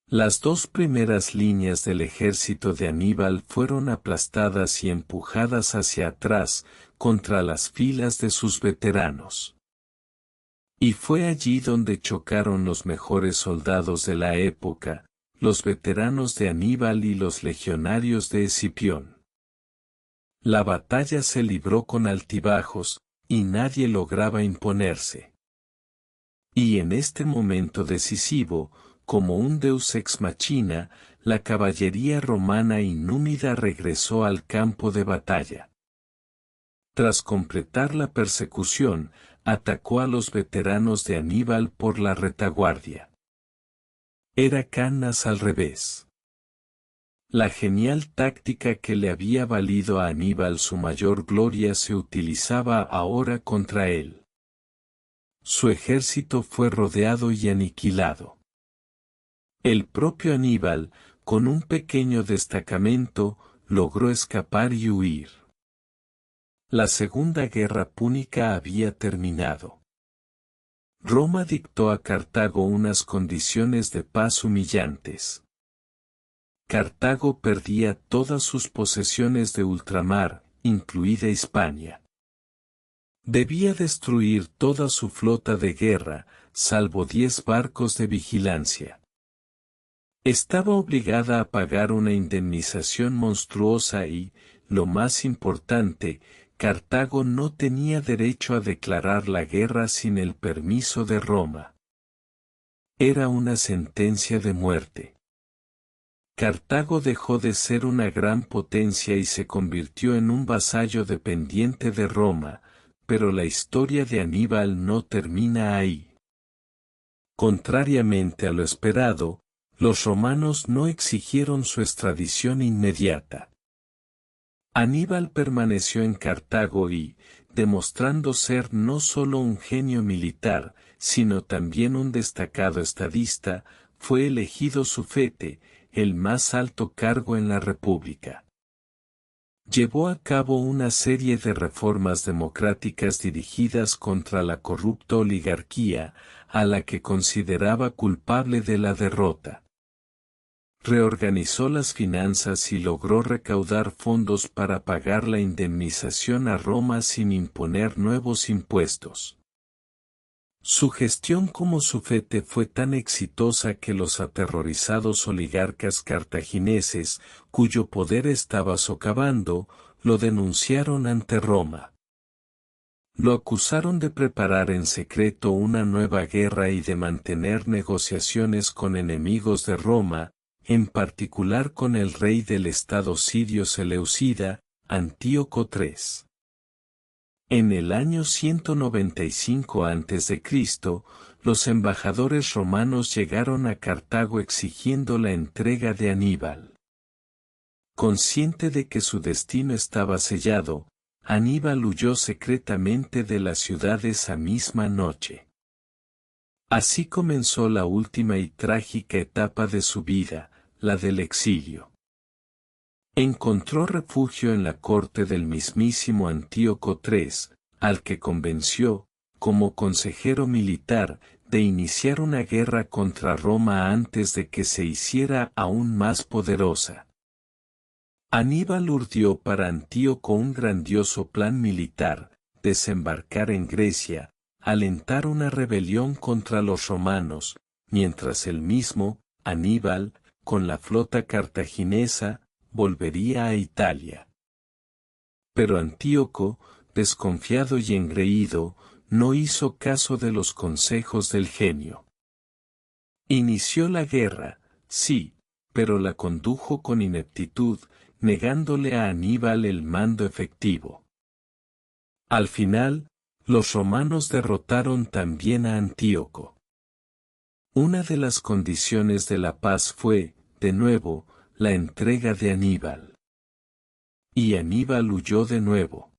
Las 2 primeras líneas del ejército de Aníbal fueron aplastadas y empujadas hacia atrás, contra las filas de sus veteranos. Y fue allí donde chocaron los mejores soldados de la época, los veteranos de Aníbal y los legionarios de Escipión. La batalla se libró con altibajos, y nadie lograba imponerse. Y en este momento decisivo, como un deus ex machina, la caballería romana inúmida regresó al campo de batalla. Tras completar la persecución, atacó a los veteranos de Aníbal por la retaguardia. Era canas al revés. La genial táctica que le había valido a Aníbal su mayor gloria se utilizaba ahora contra él. Su ejército fue rodeado y aniquilado. El propio Aníbal, con un pequeño destacamento, logró escapar y huir. La Segunda Guerra Púnica había terminado. Roma dictó a Cartago unas condiciones de paz humillantes. Cartago perdía todas sus posesiones de ultramar, incluida Hispania. Debía destruir toda su flota de guerra, salvo 10 barcos de vigilancia. Estaba obligada a pagar una indemnización monstruosa y, lo más importante, Cartago no tenía derecho a declarar la guerra sin el permiso de Roma. Era una sentencia de muerte. Cartago dejó de ser una gran potencia y se convirtió en un vasallo dependiente de Roma, pero la historia de Aníbal no termina ahí. Contrariamente a lo esperado, los romanos no exigieron su extradición inmediata. Aníbal permaneció en Cartago y, demostrando ser no solo un genio militar, sino también un destacado estadista, fue elegido sufete, el más alto cargo en la República. Llevó a cabo una serie de reformas democráticas dirigidas contra la corrupta oligarquía, a la que consideraba culpable de la derrota. Reorganizó las finanzas y logró recaudar fondos para pagar la indemnización a Roma sin imponer nuevos impuestos. Su gestión como sufete fue tan exitosa que los aterrorizados oligarcas cartagineses, cuyo poder estaba socavando, lo denunciaron ante Roma. Lo acusaron de preparar en secreto una nueva guerra y de mantener negociaciones con enemigos de Roma, en particular con el rey del estado sirio Seleucida, Antíoco III. En el año 195 a.C., los embajadores romanos llegaron a Cartago exigiendo la entrega de Aníbal. Consciente de que su destino estaba sellado, Aníbal huyó secretamente de la ciudad esa misma noche. Así comenzó la última y trágica etapa de su vida, la del exilio. Encontró refugio en la corte del mismísimo Antíoco III, al que convenció, como consejero militar, de iniciar una guerra contra Roma antes de que se hiciera aún más poderosa. Aníbal urdió para Antíoco un grandioso plan militar, desembarcar en Grecia, alentar una rebelión contra los romanos, mientras él mismo, Aníbal, con la flota cartaginesa, volvería a Italia. Pero Antíoco, desconfiado y engreído, no hizo caso de los consejos del genio. Inició la guerra, sí, pero la condujo con ineptitud, negándole a Aníbal el mando efectivo. Al final, los romanos derrotaron también a Antíoco. Una de las condiciones de la paz fue, de nuevo, la entrega de Aníbal. Y Aníbal huyó de nuevo.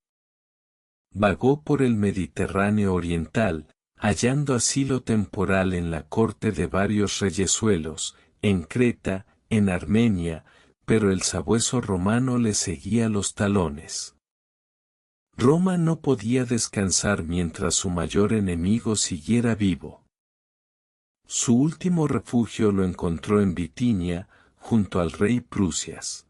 Vagó por el Mediterráneo oriental, hallando asilo temporal en la corte de varios reyesuelos, en Creta, en Armenia, pero el sabueso romano le seguía los talones. Roma no podía descansar mientras su mayor enemigo siguiera vivo. Su último refugio lo encontró en Bitinia, junto al rey Prusias.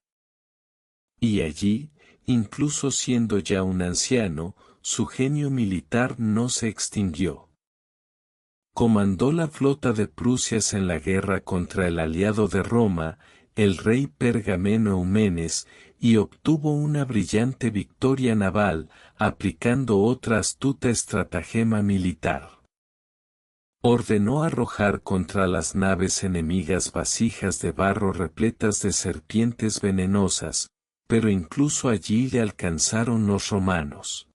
Y allí, incluso siendo ya un anciano, su genio militar no se extinguió. Comandó la flota de Prusias en la guerra contra el aliado de Roma, el rey Pergameno Eumenes, y obtuvo una brillante victoria naval, aplicando otra astuta estratagema militar. Ordenó arrojar contra las naves enemigas vasijas de barro repletas de serpientes venenosas, pero incluso allí le alcanzaron los romanos.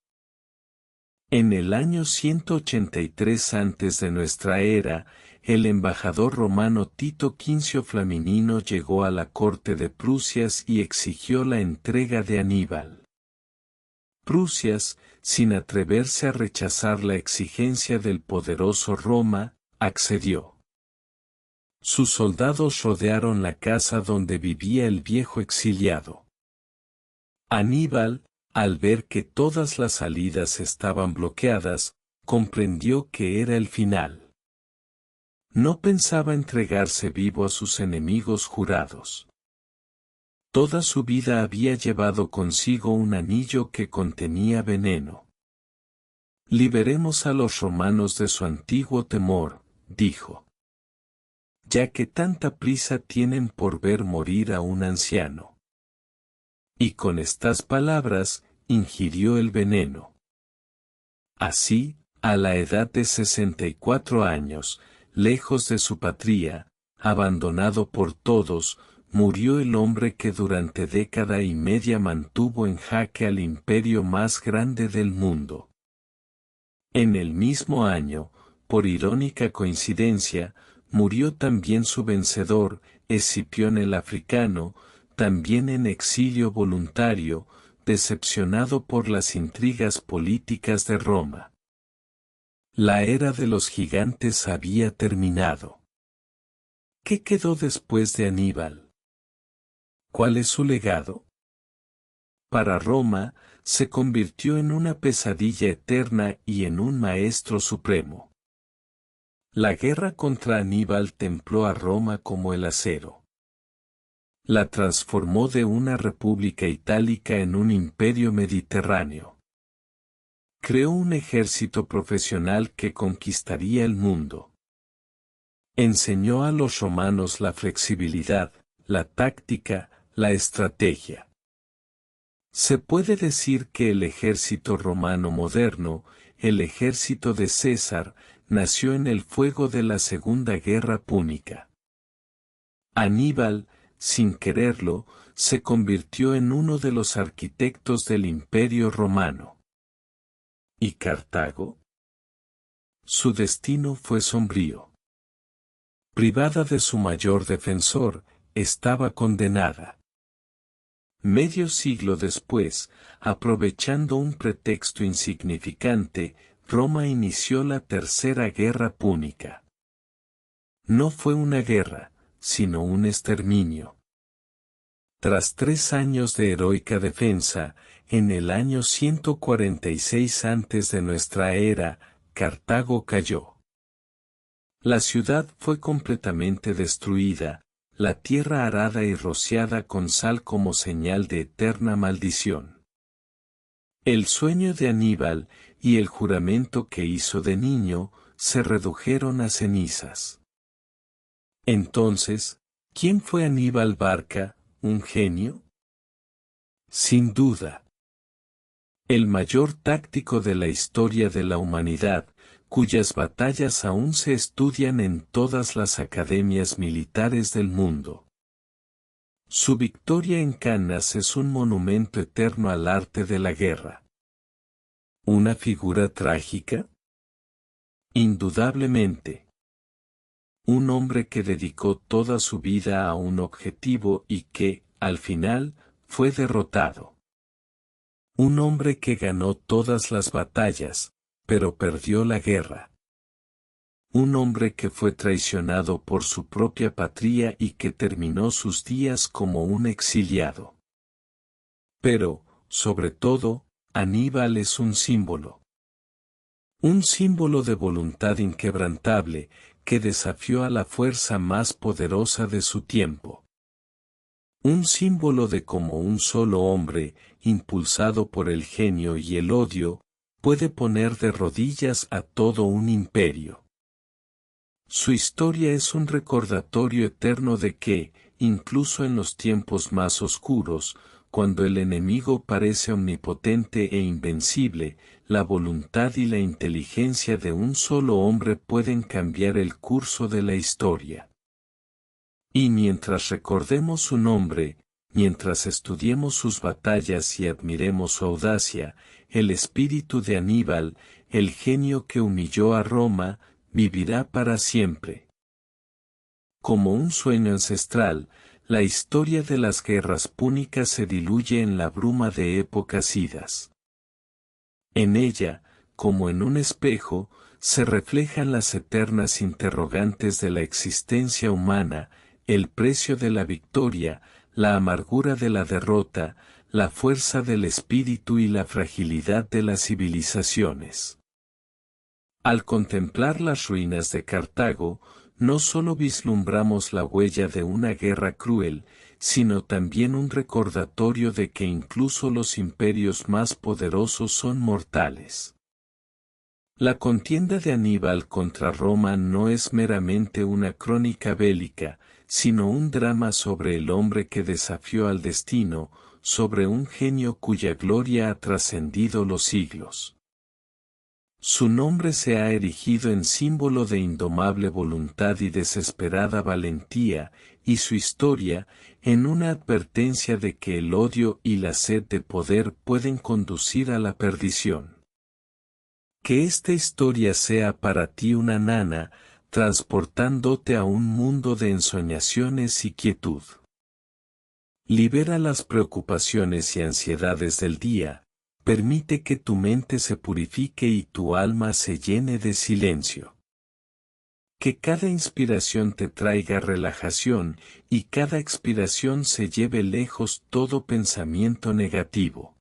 En el año 183 antes de nuestra era, el embajador romano Tito Quincio Flaminino llegó a la corte de Prusias y exigió la entrega de Aníbal. Prusias, sin atreverse a rechazar la exigencia del poderoso Roma, accedió. Sus soldados rodearon la casa donde vivía el viejo exiliado. Aníbal, al ver que todas las salidas estaban bloqueadas, comprendió que era el final. No pensaba entregarse vivo a sus enemigos jurados. Toda su vida había llevado consigo un anillo que contenía veneno. Liberemos a los romanos de su antiguo temor, dijo. Ya que tanta prisa tienen por ver morir a un anciano. Y con estas palabras, ingirió el veneno. Así, a la edad de 64 años, lejos de su patria, abandonado por todos, murió el hombre que durante década y media mantuvo en jaque al imperio más grande del mundo. En el mismo año, por irónica coincidencia, murió también su vencedor, Escipión el Africano, también en exilio voluntario, decepcionado por las intrigas políticas de Roma. La era de los gigantes había terminado. ¿Qué quedó después de Aníbal? ¿Cuál es su legado? Para Roma, se convirtió en una pesadilla eterna y en un maestro supremo. La guerra contra Aníbal templó a Roma como el acero. La transformó de una república itálica en un imperio mediterráneo. Creó un ejército profesional que conquistaría el mundo. Enseñó a los romanos la flexibilidad, la táctica, la estrategia. Se puede decir que el ejército romano moderno, el ejército de César, nació en el fuego de la Segunda Guerra Púnica. Aníbal, sin quererlo, se convirtió en uno de los arquitectos del Imperio Romano. ¿Y Cartago? Su destino fue sombrío. Privada de su mayor defensor, estaba condenada. Medio siglo después, aprovechando un pretexto insignificante, Roma inició la Tercera Guerra Púnica. No fue una guerra, sino un exterminio. Tras 3 años de heroica defensa, en el año 146 antes de nuestra era, Cartago cayó. La ciudad fue completamente destruida, la tierra arada y rociada con sal como señal de eterna maldición. El sueño de Aníbal y el juramento que hizo de niño se redujeron a cenizas. Entonces, ¿quién fue Aníbal Barca, un genio? Sin duda. El mayor táctico de la historia de la humanidad, cuyas batallas aún se estudian en todas las academias militares del mundo. Su victoria en Cannas es un monumento eterno al arte de la guerra. ¿Una figura trágica? Indudablemente. Un hombre que dedicó toda su vida a un objetivo y que, al final, fue derrotado. Un hombre que ganó todas las batallas, pero perdió la guerra. Un hombre que fue traicionado por su propia patria y que terminó sus días como un exiliado. Pero, sobre todo, Aníbal es un símbolo. Un símbolo de voluntad inquebrantable, que desafió a la fuerza más poderosa de su tiempo. Un símbolo de cómo un solo hombre, impulsado por el genio y el odio, puede poner de rodillas a todo un imperio. Su historia es un recordatorio eterno de que, incluso en los tiempos más oscuros, cuando el enemigo parece omnipotente e invencible, la voluntad y la inteligencia de un solo hombre pueden cambiar el curso de la historia. Y mientras recordemos su nombre, mientras estudiemos sus batallas y admiremos su audacia, el espíritu de Aníbal, el genio que humilló a Roma, vivirá para siempre. Como un sueño ancestral, la historia de las guerras púnicas se diluye en la bruma de épocas idas. En ella, como en un espejo, se reflejan las eternas interrogantes de la existencia humana, el precio de la victoria, la amargura de la derrota, la fuerza del espíritu y la fragilidad de las civilizaciones. Al contemplar las ruinas de Cartago, no solo vislumbramos la huella de una guerra cruel, sino también un recordatorio de que incluso los imperios más poderosos son mortales. La contienda de Aníbal contra Roma no es meramente una crónica bélica, sino un drama sobre el hombre que desafió al destino, sobre un genio cuya gloria ha trascendido los siglos. Su nombre se ha erigido en símbolo de indomable voluntad y desesperada valentía, y su historia, en una advertencia de que el odio y la sed de poder pueden conducir a la perdición. Que esta historia sea para ti una nana, transportándote a un mundo de ensoñaciones y quietud. Libera las preocupaciones y ansiedades del día. Permite que tu mente se purifique y tu alma se llene de silencio. Que cada inspiración te traiga relajación y cada expiración se lleve lejos todo pensamiento negativo.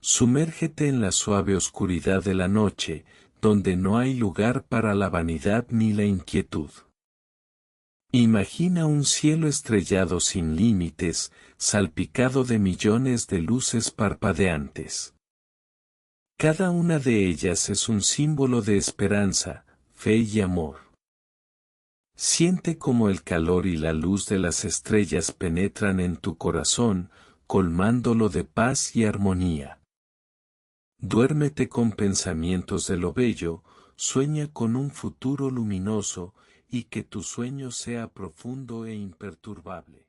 Sumérgete en la suave oscuridad de la noche, donde no hay lugar para la vanidad ni la inquietud. Imagina un cielo estrellado sin límites, salpicado de millones de luces parpadeantes. Cada una de ellas es un símbolo de esperanza, fe y amor. Siente cómo el calor y la luz de las estrellas penetran en tu corazón, colmándolo de paz y armonía. Duérmete con pensamientos de lo bello, sueña con un futuro luminoso, y que tu sueño sea profundo e imperturbable.